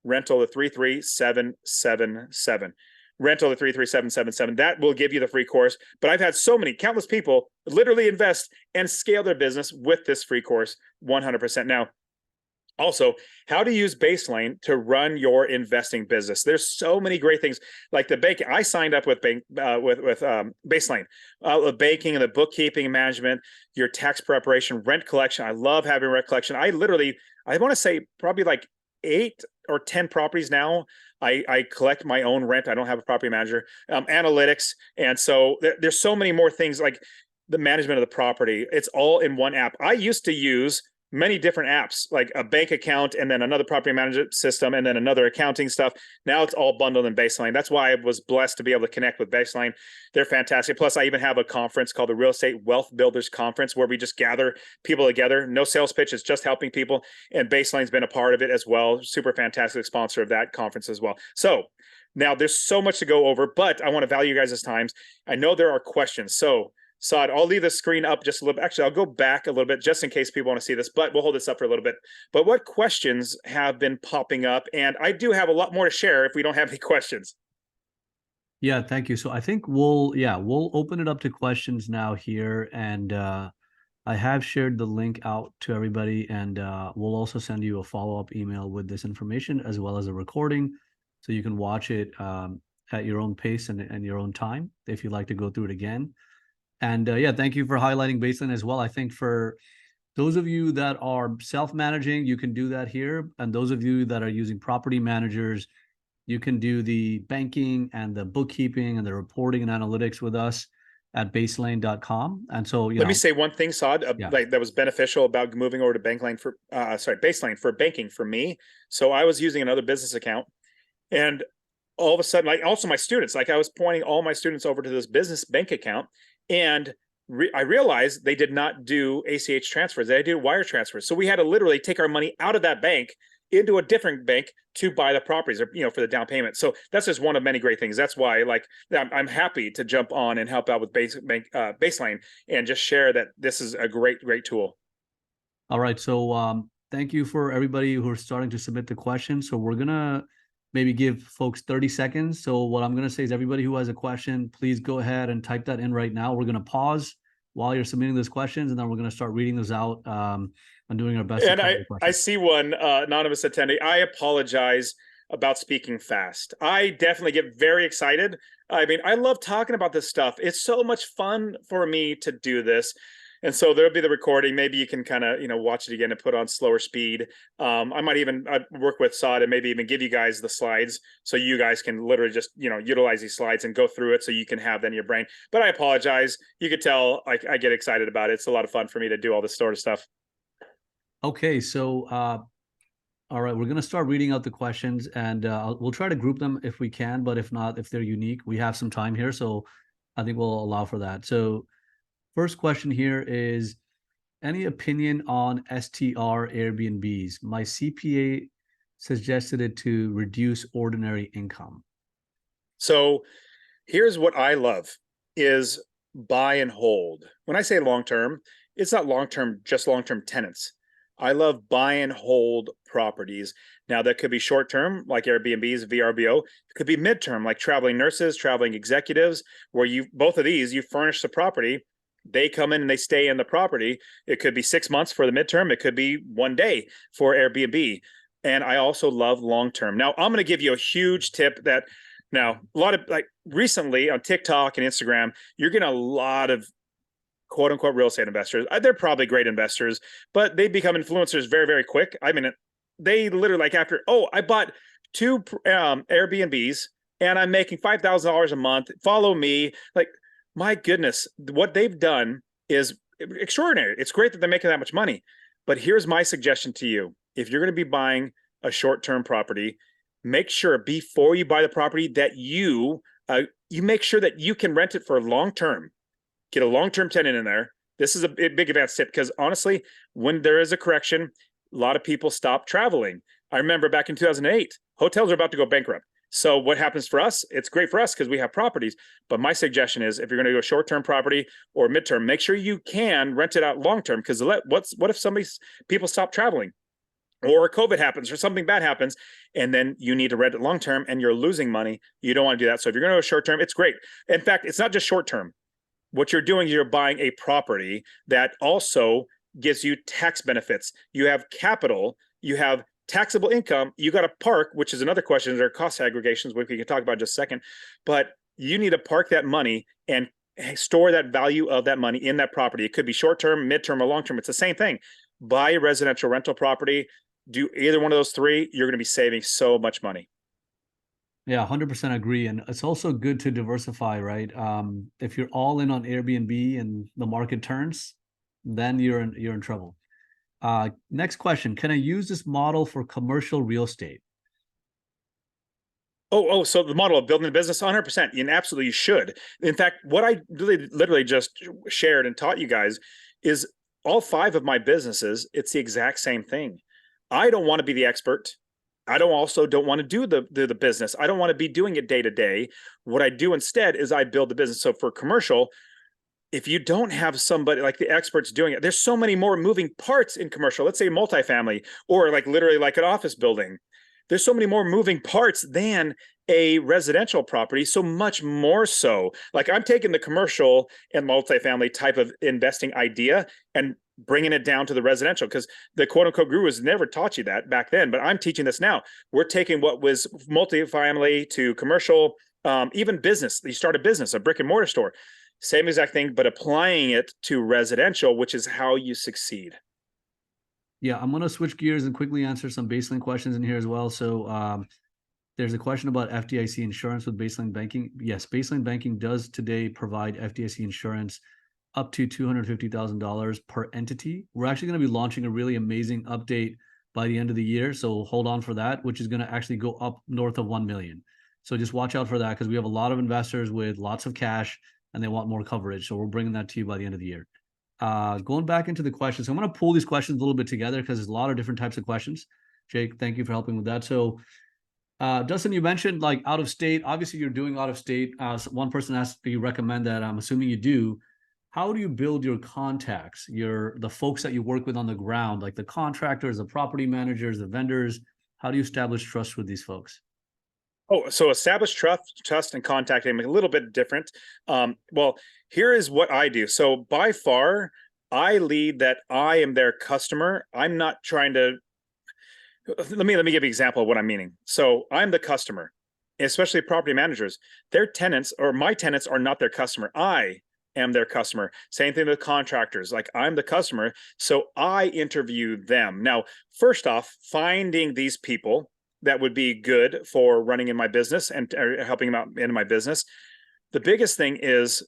rental to 33777. Rental to 33777. That will give you the free course. But I've had countless people literally invest and scale their business with this free course 100%. Now, also, how to use Baselane to run your investing business. There's so many great things, like the banking. I signed up with Baselane, the banking and the bookkeeping management, your tax preparation, rent collection. I love having rent collection. I want to say probably like 8 or 10 properties now. I collect my own rent. I don't have a property manager. Analytics, and so there's so many more things, like the management of the property. It's all in one app. I used to use many different apps, like a bank account and then another property management system and then another accounting stuff. Now it's all bundled in Baselane. That's why I was blessed to be able to connect with Baselane. They're fantastic. Plus, I even have a conference called the Real Estate Wealth Builders Conference, where we just gather people together. No sales pitch, it's just helping people. And Baselane's been a part of it as well. Super fantastic sponsor of that conference as well. So now there's so much to go over, but I want to value you guys' times. I know there are questions. So Saad, I'll leave the screen up just a little bit. Actually, I'll go back a little bit just in case people want to see this, but we'll hold this up for a little bit. But what questions have been popping up? And I do have a lot more to share if we don't have any questions. Yeah, thank you. So I think we'll open it up to questions now here. And I have shared the link out to everybody, and we'll also send you a follow-up email with this information as well as a recording, so you can watch it at your own pace and your own time if you'd like to go through it again. And thank you for highlighting Baselane as well. I think for those of you that are self-managing, you can do that here. And those of you that are using property managers, you can do the banking and the bookkeeping and the reporting and analytics with us at baselane.com. And so, let me say one thing, Saad, like that was beneficial about moving over to Baselane for banking for me. So I was using another business account, and all of a sudden, like also my students, like I was pointing all my students over to this business bank account. And I realized they did not do ACH transfers. They did wire transfers. So we had to literally take our money out of that bank into a different bank to buy the properties, or for the down payment. So that's just one of many great things. That's why, like, I'm happy to jump on and help out with Baselane and just share that this is a great tool. All right. So thank you for everybody who are starting to submit the questions. So we're gonna maybe give folks 30 seconds. So what I'm going to say is, everybody who has a question, please go ahead and type that in right now. We're going to pause while you're submitting those questions, and then we're going to start reading those out and doing our best. And I see one anonymous attendee. I apologize. about speaking fast. I definitely get very excited. I mean, I love talking about this stuff. It's so much fun for me to do this. And so there'll be the recording. Maybe you can kind of, watch it again and put on slower speed. I might even work with Saad and maybe even give you guys the slides so you guys can literally just, utilize these slides and go through it so you can have that in your brain. But I apologize. You could tell I get excited about it. It's a lot of fun for me to do all this sort of stuff. Okay, so all right, we're going to start reading out the questions, and we'll try to group them if we can, but if not, if they're unique, we have some time here, so I think we'll allow for that. So first question here is, any opinion on STR Airbnbs? My CPA suggested it to reduce ordinary income. So here's what I love is buy and hold. When I say long-term, it's not long-term, just long-term tenants. I love buy and hold properties. Now that could be short-term like Airbnbs, VRBO. It could be midterm like traveling nurses, traveling executives, where both of these, you furnish the property. They come in and they stay in the property. It could be 6 months for the midterm. It could be 1 day for Airbnb. And I also love long-term. Now I'm going to give you a huge tip that now a lot of recently on TikTok and Instagram, you're getting a lot of quote unquote real estate investors. They're probably great investors, but they become influencers very, very quick. I mean, they literally I bought 2 Airbnbs and I'm making $5,000 a month. Follow me. My goodness, what they've done is extraordinary. It's great that they're making that much money. But here's my suggestion to you. If you're going to be buying a short-term property, make sure before you buy the property that you make sure that you can rent it for long-term. Get a long-term tenant in there. This is a big advanced tip because honestly, when there is a correction, a lot of people stop traveling. I remember back in 2008, hotels are about to go bankrupt. So what happens for us? It's great for us because we have properties. But my suggestion is if you're going to go short-term property or midterm, make sure you can rent it out long-term because what if people stop traveling or COVID happens or something bad happens and then you need to rent it long-term and you're losing money. You don't want to do that. So if you're going to go short-term, it's great. In fact, it's not just short-term. What you're doing is you're buying a property that also gives you tax benefits. You have capital, you have taxable income, you got to park, which is another question. There are cost aggregations, which we can talk about in just a second, but you need to park that money and store that value of that money in that property. It could be short-term, midterm, or long-term. It's the same thing. Buy a residential rental property, do either one of those 3, you're going to be saving so much money. Yeah, 100% agree. And it's also good to diversify, right? If you're all in on Airbnb and the market turns, then you're in trouble. Next question. Can I use this model for commercial real estate? So the model of building a business, 100%, and absolutely you should. In fact, what I literally just shared and taught you guys is all 5 of my businesses, it's the exact same thing. I don't want to be the expert. I don't want to do the business. I don't want to be doing it day to day. What I do instead is I build the business. So for commercial, if you don't have somebody like the experts doing it, there's so many more moving parts in commercial. Let's say multifamily or literally like an office building. There's so many more moving parts than a residential property, so much more so. I'm taking the commercial and multifamily type of investing idea and bringing it down to the residential because the quote unquote gurus never taught you that back then, but I'm teaching this now. We're taking what was multifamily to commercial, even business. You start a business, a brick and mortar store, same exact thing, but applying it to residential, which is how you succeed. Yeah, I'm going to switch gears and quickly answer some Baselane questions in here as well. So there's a question about FDIC insurance with Baselane Banking. Yes, Baselane Banking does today provide FDIC insurance up to $250,000 per entity. We're actually going to be launching a really amazing update by the end of the year. So hold on for that, which is going to actually go up north of 1 million. So just watch out for that because we have a lot of investors with lots of cash and they want more coverage. So we're bringing that to you by the end of the year. Going back into the questions, so I'm going to pull these questions a little bit together because there's a lot of different types of questions. Jake, thank you for helping with that. So Dustin, you mentioned out of state. Obviously, you're doing out of state. So one person asked if you recommend that. I'm assuming you do. How do you build your contacts, the folks that you work with on the ground, like the contractors, the property managers, the vendors? How do you establish trust with these folks? So establish trust and contacting a little bit different. Well, here is what I do. So by far, I lead that I am their customer. I'm not trying to Let me give you an example of what I'm meaning. So I'm the customer, especially property managers. Their tenants or my tenants are not their customer. I am their customer. Same thing with contractors. Like I'm the customer, so I interview them. Now, first off, finding these people that would be good for running in my business and helping them out in my business. The biggest thing is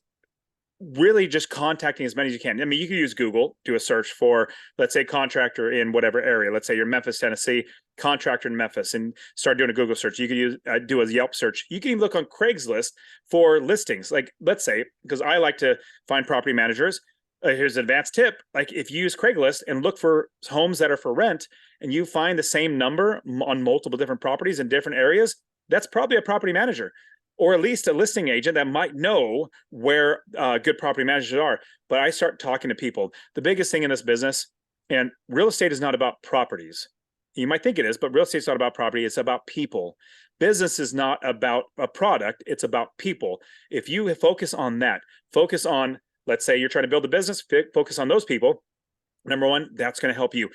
really just contacting as many as you can. I mean, you can use Google, do a search for, let's say, contractor in whatever area. Let's say you're Memphis, Tennessee, contractor in Memphis, and start doing a Google search. You can use do a Yelp search. You can even look on Craigslist for listings. Like, let's say, because I like to find property managers. Here's an advanced tip. Like, if you use Craigslist and look for homes that are for rent, and you find the same number on multiple different properties in different areas, that's probably a property manager, or at least a listing agent that might know where good property managers are. But I start talking to people. The biggest thing in this business, and real estate is not about properties. You might think it is, but real estate is not about property. It's about people. Business is not about a product. It's about people. If you focus on that, focus on, let's say you're trying to build a business, focus on those people. Number one, that's going to help you.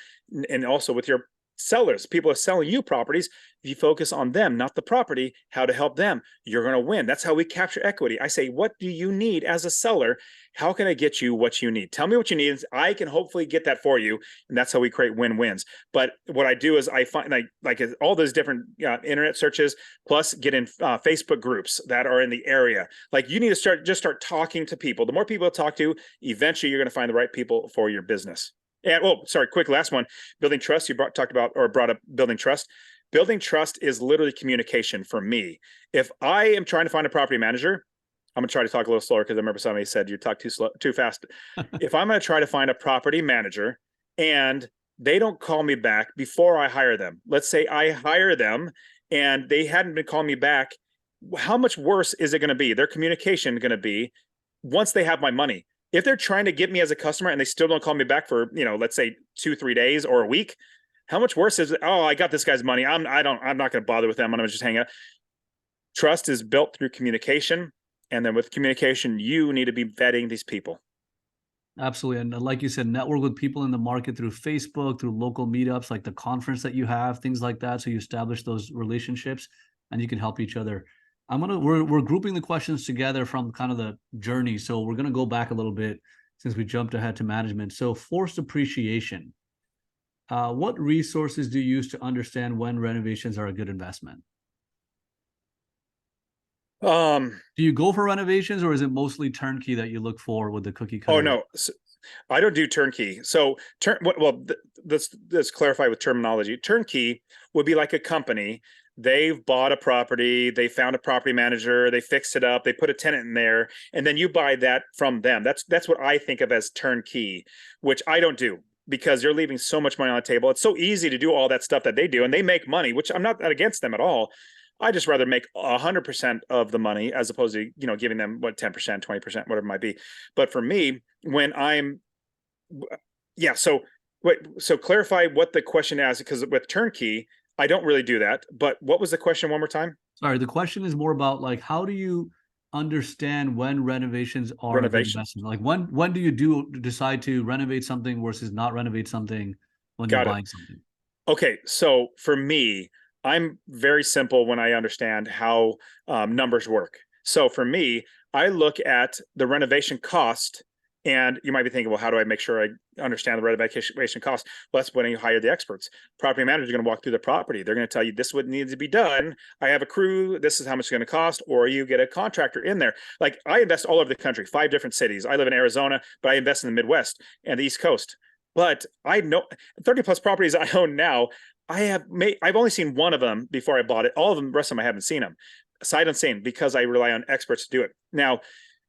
And also with your sellers, people are selling you properties. If you focus on them, not the property, how to help them, you're going to win. That's how we capture equity. I say, what do you need as a seller? How can I get you what you need? Tell me what you need. I can hopefully get that for you. And that's how we create win-wins. But what I do is I find like all those different internet searches, plus get in Facebook groups that are in the area. Like you need to start talking to people. The more people to talk to, eventually you're going to find the right people for your business. And quick last one, building trust. You brought up building trust. Building trust is literally communication for me. If I am trying to find a property manager, I'm gonna try to talk a little slower because I remember somebody said you talk too fast. If I'm gonna try to find a property manager and they don't call me back before I hire them, let's say I hire them and they hadn't been calling me back, how much worse is it gonna be? Their communication gonna be once they have my money. If they're trying to get me as a customer and they still don't call me back for, let's say 2-3 days or a week, how much worse is it? Oh, I got this guy's money. I'm not going to bother with them. I'm going to just hang out. Trust is built through communication. And then with communication, you need to be vetting these people. Absolutely. And like you said, network with people in the market through Facebook, through local meetups, like the conference that you have, things like that. So you establish those relationships and you can help each other. We're grouping the questions together from kind of the journey. So we're going to go back a little bit since we jumped ahead to management. So forced appreciation. What resources do you use to understand when renovations are a good investment? Do you go for renovations or is it mostly turnkey that you look for with the cookie cutter? Oh, no. I don't do turnkey. So let's clarify with terminology. Turnkey would be like a company. They've bought a property, they found a property manager, they fixed it up, they put a tenant in there, and then you buy that from them. That's what I think of as turnkey, which I don't do because you're leaving so much money on the table. It's so easy to do all that stuff that they do, and they make money, which I'm not against them at all. I just rather make 100% of the money as opposed to, giving them 10%, 20%, whatever it might be. But for me, when so clarify what the question is, because with turnkey, I don't really do that. But what was the question one more time? Sorry, the question is more about like, how do you understand when renovations are a good investment? Like when do you decide to renovate something versus not renovate something when you're buying something? Okay, so for me, I'm very simple when I understand how numbers work. So for me, I look at the renovation cost. And you might be thinking, well, how do I make sure I understand the renovation cost? Well, that's when you hire the experts. Property managers are going to walk through the property. They're going to tell you this is what needs to be done. I have a crew. This is how much it's going to cost. Or you get a contractor in there. Like I invest all over the country, 5 different cities. I live in Arizona, but I invest in the Midwest and the East Coast. But I know 30 plus properties I own now. I've only seen one of them before I bought it. All of them, the rest of them, I haven't seen them. Sight unseen, because I rely on experts to do it. Now,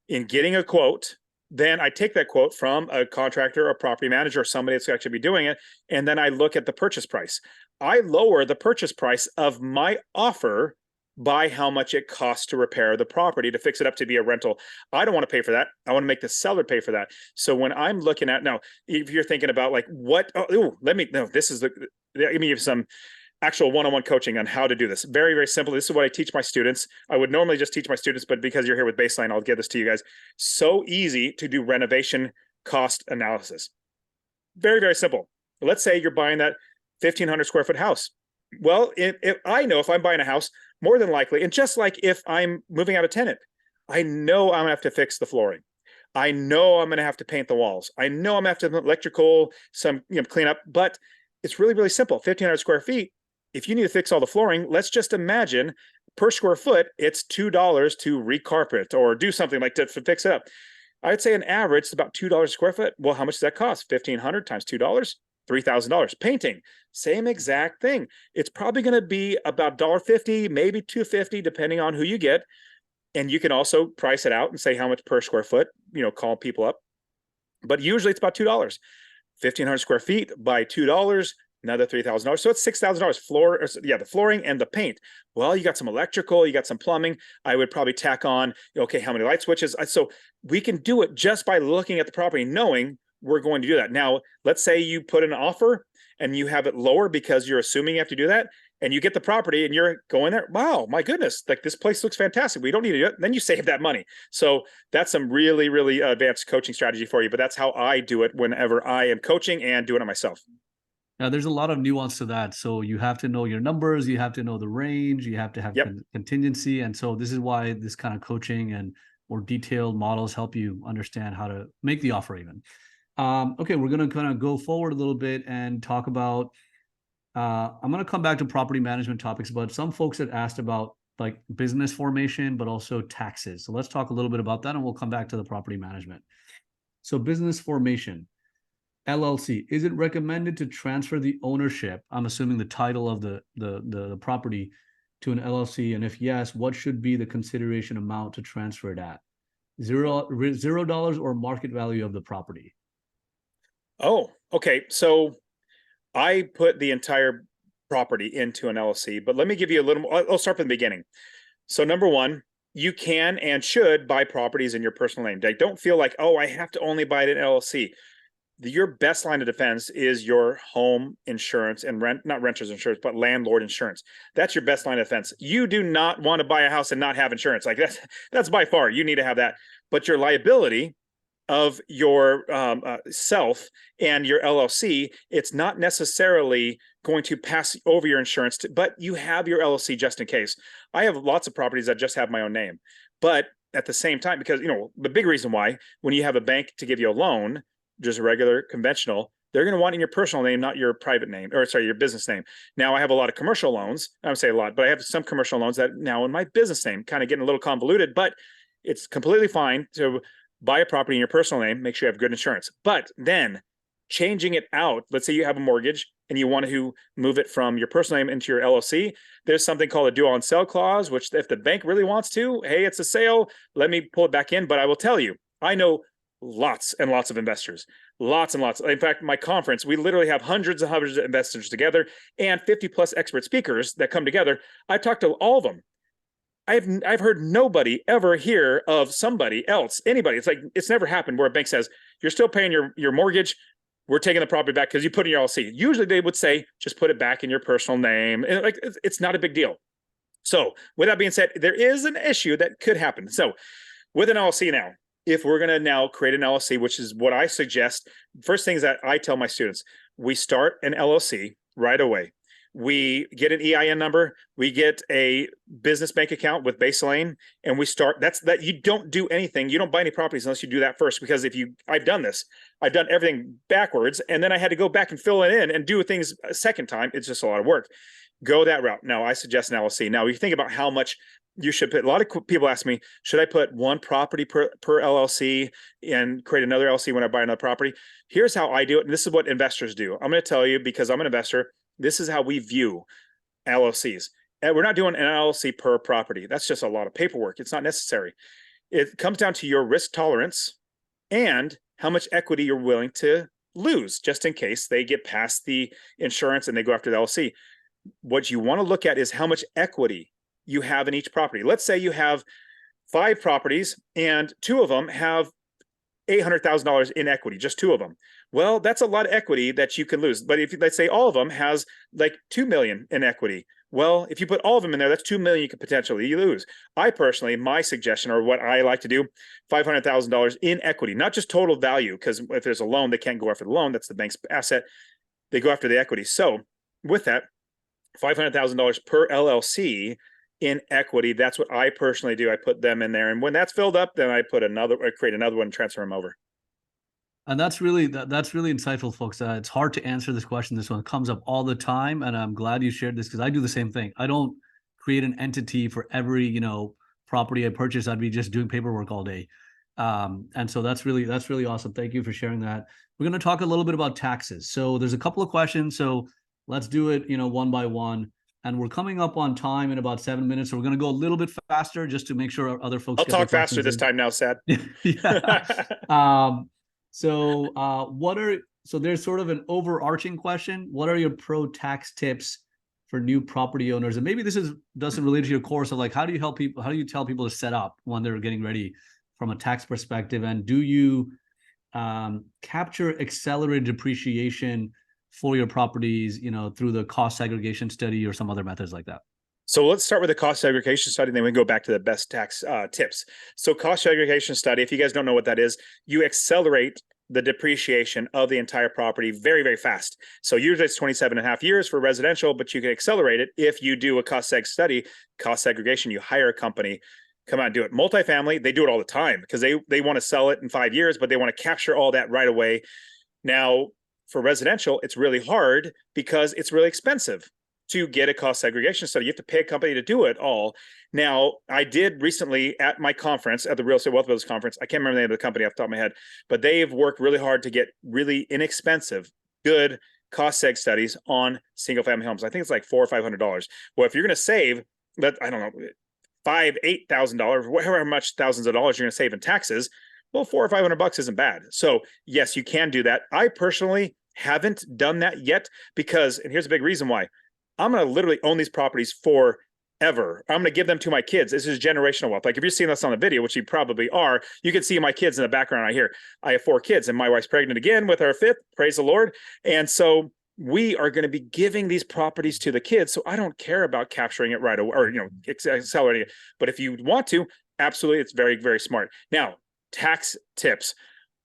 in getting a quote, then I take that quote from a contractor or property manager or somebody that's actually be doing it. And then I look at the purchase price. I lower the purchase price of my offer by how much it costs to repair the property, to fix it up to be a rental. I don't want to pay for that. I want to make the seller pay for that. So when I'm looking at now, if you're thinking about like let me give some actual one-on-one coaching on how to do this. Very, very simple. This is what I teach my students. I would normally just teach my students, but because you're here with Baselane, I'll give this to you guys. So easy to do renovation cost analysis. Very, very simple. Let's say you're buying that 1,500 square foot house. Well, if I know if I'm buying a house, more than likely, and just like if I'm moving out a tenant, I know I'm gonna have to fix the flooring. I know I'm gonna have to paint the walls. I know I'm gonna have to have electrical, some clean up, but it's really, really simple. 1,500 square feet. If you need to fix all the flooring, let's just imagine per square foot, it's $2 to recarpet or do something like to fix it up. I'd say an average is about $2 a square foot. Well, how much does that cost? 1,500 times $2, $3,000. Painting, same exact thing. It's probably going to be about $1.50, maybe $2.50, depending on who you get. And you can also price it out and say how much per square foot, call people up. But usually it's about $2. 1,500 square feet by $2, another $3,000. So it's $6,000 the flooring and the paint. Well, you got some electrical, you got some plumbing. I would probably tack on, okay, how many light switches? So we can do it just by looking at the property, knowing we're going to do that. Now, let's say you put an offer and you have it lower because you're assuming you have to do that, and you get the property and you're going there, wow, my goodness, like this place looks fantastic. We don't need to do it. Then you save that money. So that's some really, really advanced coaching strategy for you. But that's how I do it whenever I am coaching and doing it myself. Now, there's a lot of nuance to that. So you have to know your numbers, you have to know the range, you have to have contingency. And so this is why this kind of coaching and more detailed models help you understand how to make the offer even. Okay, we're going to kind of go forward a little bit and talk about, I'm going to come back to property management topics, but some folks had asked about like business formation, but also taxes. So let's talk a little bit about that and we'll come back to the property management. So business formation. LLC, is it recommended to transfer the ownership, I'm assuming the title of the property, to an LLC? And if yes, what should be the consideration amount to transfer it at? $0 or market value of the property? Oh, okay. So I put the entire property into an LLC, but let me give you a little more. I'll start from the beginning. So number one, you can and should buy properties in your personal name. Don't feel like, oh, I have to only buy it in LLC. Your best line of defense is your home insurance and not renter's insurance, but landlord insurance. That's your best line of defense. You do not want to buy a house and not have insurance. Like that's by far, you need to have that. But your liability of your self and your LLC, it's not necessarily going to pass over your insurance, but you have your LLC just in case. I have lots of properties that just have my own name, but at the same time, because the big reason why, when you have a bank to give you a loan, just a regular conventional, they're going to want in your personal name, not your private name, or sorry, your business name. Now I have a lot of commercial loans. I would say a lot, but I have some commercial loans that now in my business name, kind of getting a little convoluted, but it's completely fine to buy a property in your personal name, make sure you have good insurance. But then changing it out, let's say you have a mortgage and you want to move it from your personal name into your LLC, there's something called a do on sell clause, which if the bank really wants to, hey, it's a sale, let me pull it back in. But I will tell you, I know lots and lots of investors, lots and lots. In fact, my conference, we literally have hundreds and hundreds of investors together and 50 plus expert speakers that come together. I've talked to all of them. I've heard nobody ever hear of somebody else, anybody. It's like, it's never happened where a bank says, you're still paying your mortgage, we're taking the property back because you put in your LLC. Usually they would say, just put it back in your personal name. And like, it's not a big deal. So with that being said, there is an issue that could happen. So with an LLC now, if we're going to now create an LLC, which is what I suggest, first things that I tell my students, we start an LLC right away. We get an EIN number, we get a business bank account with Baselane, and we start, that you don't do anything. You don't buy any properties unless you do that first, because I've done this, I've done everything backwards, and then I had to go back and fill it in and do things a second time. It's just a lot of work. Go that route. Now, I suggest an LLC. Now, you think about how much you should put. A lot of people ask me, should I put one property per LLC and create another LLC when I buy another property? Here's how I do it. And this is what investors do. I'm going to tell you, because I'm an investor, this is how we view LLCs. And we're not doing an LLC per property. That's just a lot of paperwork. It's not necessary. It comes down to your risk tolerance and how much equity you're willing to lose, just in case they get past the insurance and they go after the LLC. What you want to look at is how much equity you have in each property. Let's say you have 5 properties and 2 of them have $800,000 in equity, just 2 of them. Well, that's a lot of equity that you can lose. But if let's say all of them has like 2 million in equity, well, if you put all of them in there, that's 2 million you could potentially lose. I personally, my suggestion, or what I like to do, $500,000 in equity, not just total value, because if there's a loan, they can't go after the loan. That's the bank's asset. They go after the equity. So with that, $500,000 per LLC in equity. That's what I personally do. I put them in there. And when that's filled up, then I create another one and transfer them over. And that's really that's really insightful, folks. It's hard to answer this question. This one comes up all the time, and I'm glad you shared this because I do the same thing. I don't create an entity for every property I purchase. I'd be just doing paperwork all day, and so that's really awesome. Thank you for sharing that. We're going to talk a little bit about taxes. So there's a couple of questions. So let's do it, one by one. And we're coming up on time in about 7 minutes. So we're going to go a little bit faster just to make sure our other folks. I'll talk faster this time now, Saad. Yeah. So there's sort of an overarching question. What are your pro tax tips for new property owners? And maybe this doesn't relate to your course of like, how do you tell people to set up when they're getting ready from a tax perspective? And do you capture accelerated depreciation for your properties, through the cost segregation study or some other methods like that? So let's start with the cost segregation study, and then we can go back to the best tax tips. So cost segregation study, if you guys don't know what that is, you accelerate the depreciation of the entire property very, very fast. So usually it's 27 and a half years for residential, but you can accelerate it if you do a cost seg study, cost segregation, you hire a company, come out and do it. Multifamily, they do it all the time because they want to sell it in 5 years, but they want to capture all that right away. Now, for residential, it's really hard because it's really expensive to get a cost segregation study. You have to pay a company to do it all. Now, I did recently at my conference, at the Real Estate Wealth Builders Conference, I can't remember the name of the company off the top of my head, but they've worked really hard to get really inexpensive, good cost seg studies on single family homes. I think it's like $400 or $500. Well, if you're going to save, I don't know, $5,000, $8,000, however much thousands of dollars you're going to save in taxes, well, $400 or $500 isn't bad. So yes, you can do that. I personally haven't done that yet because, and here's a big reason why, I'm going to literally own these properties forever. I'm going to give them to my kids. This is generational wealth. Like if you're seeing this on the video, which you probably are, you can see my kids in the background right here. I have 4 kids and my wife's pregnant again with our 5th, praise the Lord. And so we are going to be giving these properties to the kids. So I don't care about capturing it right away or, accelerating it. But if you want to, absolutely, it's very, very smart. Now, tax tips.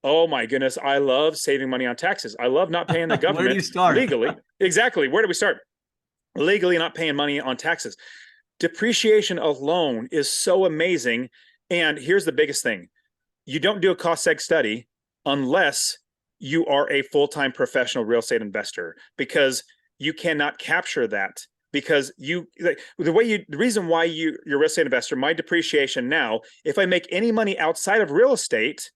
Oh my goodness. I love saving money on taxes. I love not paying the government Where do you start? legally. Exactly. Where do we start? Legally not paying money on taxes. Depreciation alone is so amazing. And here's the biggest thing. You don't do a cost seg study unless you are a full-time professional real estate investor, because you cannot capture that. Because the reason why you're a real estate investor, my depreciation now, if I make any money outside of real estate,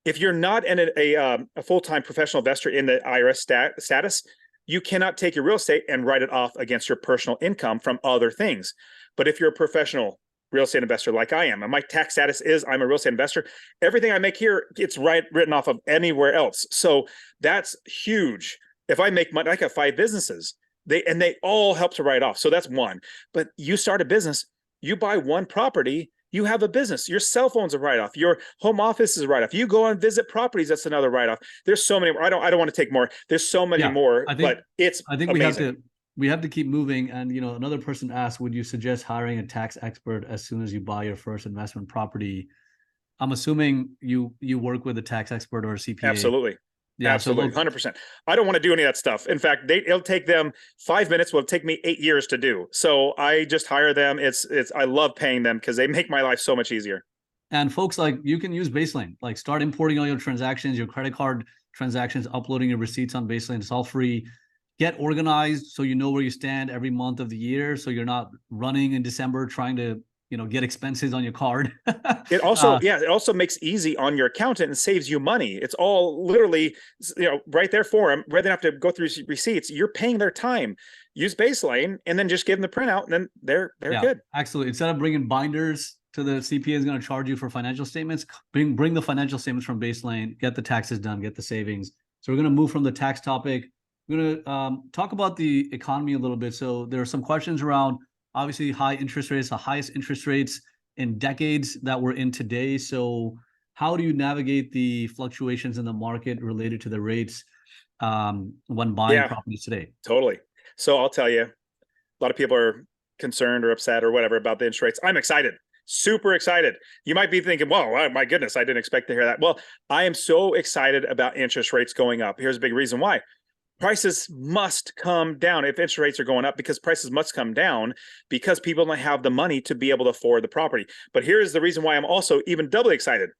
if you're not a full-time professional investor in the IRS status, you cannot take your real estate and write it off against your personal income from other things. But if you're a professional real estate investor like I am, and my tax status is I'm a real estate investor, everything I make here, it's written off of anywhere else. So that's huge. If I make money, I got 5 businesses, they all help to write off. So that's one. But you start a business, you buy one property, you have a business. Your cell phone's a write-off. Your home office is a write-off. You go and visit properties, that's another write-off. There's so many more. I don't want to take more. There's so many more, but it's amazing. We have to keep moving. And another person asked, would you suggest hiring a tax expert as soon as you buy your first investment property? I'm assuming you work with a tax expert or a CPA. Absolutely. Yeah, absolutely, 100%. I don't want to do any of that stuff. In fact, it'll take them 5 minutes. Will take me 8 years to do. So I just hire them. I love paying them because they make my life so much easier. And folks, like, you can use Baselane. Like, start importing all your transactions, your credit card transactions, uploading your receipts on Baselane. It's all free. Get organized so you know where you stand every month of the year. So you're not running in December trying to get expenses on your card. It also makes easy on your accountant and saves you money. It's all literally, right there for them. Rather than have to go through receipts, you're paying their time. Use Baselane and then just give them the printout, and then they're good. Absolutely. Instead of bringing binders to the CPA is going to charge you for financial statements, bring the financial statements from Baselane, get the taxes done, get the savings. So we're going to move from the tax topic. We're going to talk about the economy a little bit. So there are some questions around, obviously, high interest rates, the highest interest rates in decades that we're in today. So how do you navigate the fluctuations in the market related to the rates when buying properties today? Totally. So I'll tell you, a lot of people are concerned or upset or whatever about the interest rates. I'm excited, super excited. You might be thinking, well, my goodness, I didn't expect to hear that. Well, I am so excited about interest rates going up. Here's a big reason why. prices must come down if interest rates are going up, because prices must come down because people don't have the money to be able to afford the property. But here's the reason why I'm also even doubly excited.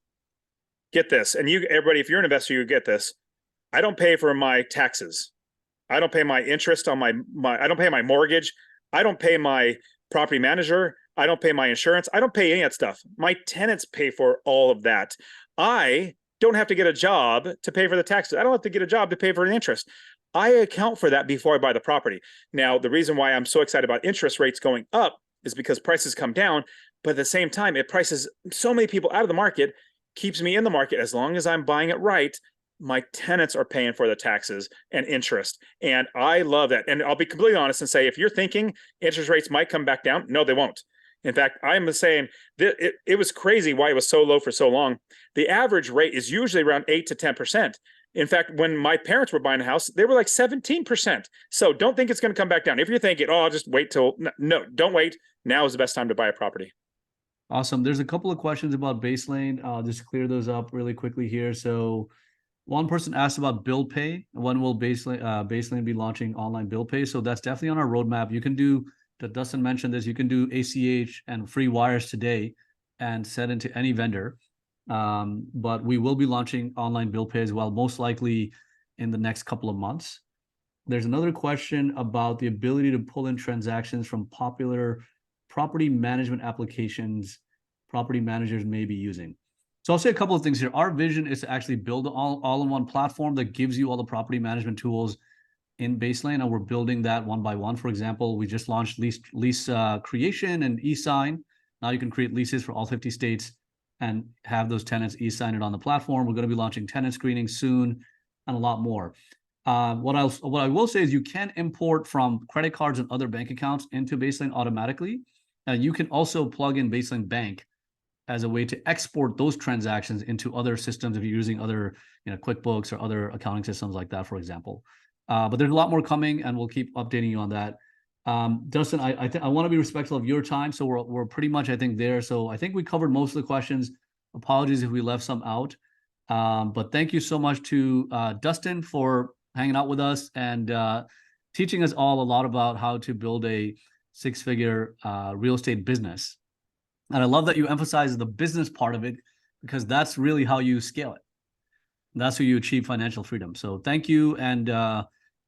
Get this, and you, everybody, if you're an investor, you get this. I don't pay for my taxes. I don't pay my interest on my I don't pay my mortgage. I don't pay my property manager. I don't pay my insurance. I don't pay any of that stuff. My tenants pay for all of that. I don't have to get a job to pay for the taxes. I don't have to get a job to pay for the interest. I account for that before I buy the property. Now, the reason why I'm so excited about interest rates going up is because prices come down, but at the same time, it prices so many people out of the market, keeps me in the market. As long as I'm buying it right, my tenants are paying for the taxes and interest. And I love that. And I'll be completely honest and say, if you're thinking interest rates might come back down, no, they won't. In fact, I'm saying that it was crazy why it was so low for so long. The average rate is usually around 8 to 10%. In fact, when my parents were buying a house, they were like 17%. So don't think it's going to come back down. If you're thinking, oh, I'll just wait till, no, don't wait. Now is the best time to buy a property. Awesome. There's a couple of questions about Baselane. I'll just clear those up really quickly here. So one person asked about bill pay. When will Baselane be launching online bill pay? So that's definitely on our roadmap. You can do, that Dustin mentioned this, you can do ACH and free wires today and send into any vendor. But we will be launching online bill pay as well, most likely in the next couple of months. There's another question about the ability to pull in transactions from popular property management applications property managers may be using. So I'll say a couple of things here. Our vision is to actually build an all-in-one platform that gives you all the property management tools in Baselane, and we're building that one by one. For example, we just launched lease creation and e-sign. Now you can create leases for all 50 states and have those tenants e-sign it on the platform. We're going to be launching tenant screening soon and a lot more. What I will say is you can import from credit cards and other bank accounts into Baselane automatically. And you can also plug in Baselane Bank as a way to export those transactions into other systems if you're using other, QuickBooks or other accounting systems like that, for example. But there's a lot more coming, and we'll keep updating you on that. Dustin, I want to be respectful of your time, so we're pretty much, I think, there. So I think we covered most of the questions. Apologies if we left some out. But thank you so much to Dustin for hanging out with us and teaching us all a lot about how to build a six-figure real estate business. And I love that you emphasize the business part of it, because that's really how you scale it. And that's how you achieve financial freedom. So thank you. And I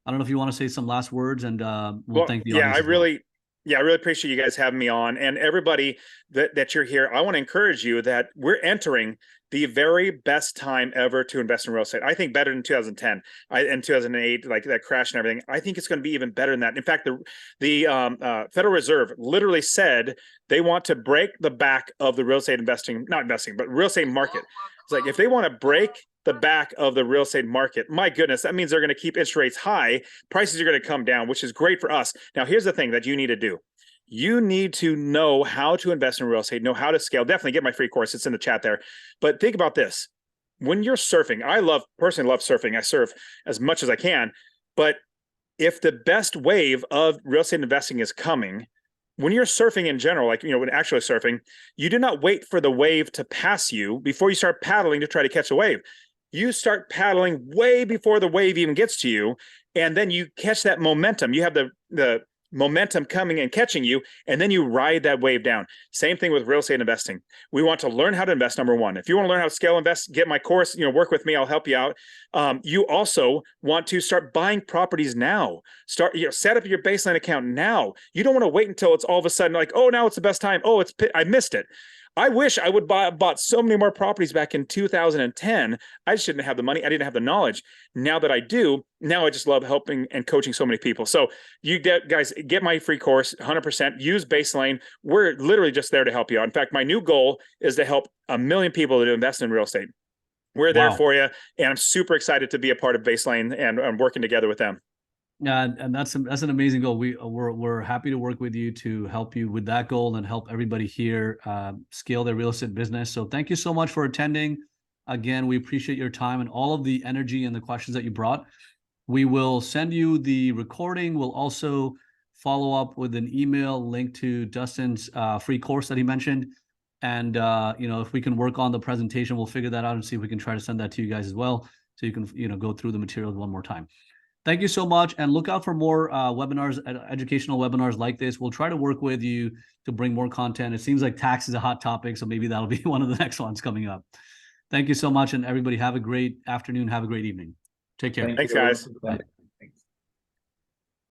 don't know if you want to say some last words, and we'll thank the audience. I really appreciate you guys having me on, and everybody that you're here. I want to encourage you that we're entering the very best time ever to invest in real estate. I think better than 2010 and 2008, like that crash and everything. I think it's going to be even better than that. In fact, the Federal Reserve literally said they want to break the back of the real estate but real estate market. It's like, if they want to break the back of the real estate market, my goodness, that means they're going to keep interest rates high. Prices are going to come down, which is great for us. Now, here's the thing that you need to do. You need to know how to invest in real estate, know how to scale. Definitely get my free course. It's in the chat there. But think about this. When you're surfing, I personally love surfing. I surf as much as I can. But if the best wave of real estate investing is coming, when you're surfing in general, like, when actually surfing, you do not wait for the wave to pass you before you start paddling to try to catch a wave. You start paddling way before the wave even gets to you, and then you catch that momentum. You have the momentum coming and catching you, and then you ride that wave down. Same thing with real estate investing. We want to learn how to invest, number one. If you want to learn how to scale invest, get my course, work with me, I'll help you out. You also want to start buying properties now. Set up your Baselane account now. You don't want to wait until it's all of a sudden like, oh, now it's the best time. Oh, I missed it. I wish I would bought so many more properties back in 2010. I just didn't have the money. I didn't have the knowledge. Now that I do, now I just love helping and coaching so many people. So you guys get my free course, 100%. Use Baselane. We're literally just there to help you out. In fact, my new goal is to help 1 million people to invest in real estate. We're there for you, and I'm super excited to be a part of Baselane and working together with them. Yeah, and that's an amazing goal. We're happy to work with you to help you with that goal and help everybody here scale their real estate business. So thank you so much for attending. Again, we appreciate your time and all of the energy and the questions that you brought. We will send you the recording. We'll also follow up with an email link to Dustin's free course that he mentioned. And if we can work on the presentation, we'll figure that out and see if we can try to send that to you guys as well, so you can go through the materials one more time. Thank you so much. And look out for more webinars, educational webinars like this. We'll try to work with you to bring more content. It seems like tax is a hot topic, so maybe that'll be one of the next ones coming up. Thank you so much. And everybody have a great afternoon. Have a great evening. Take care. Thanks, guys. Bye.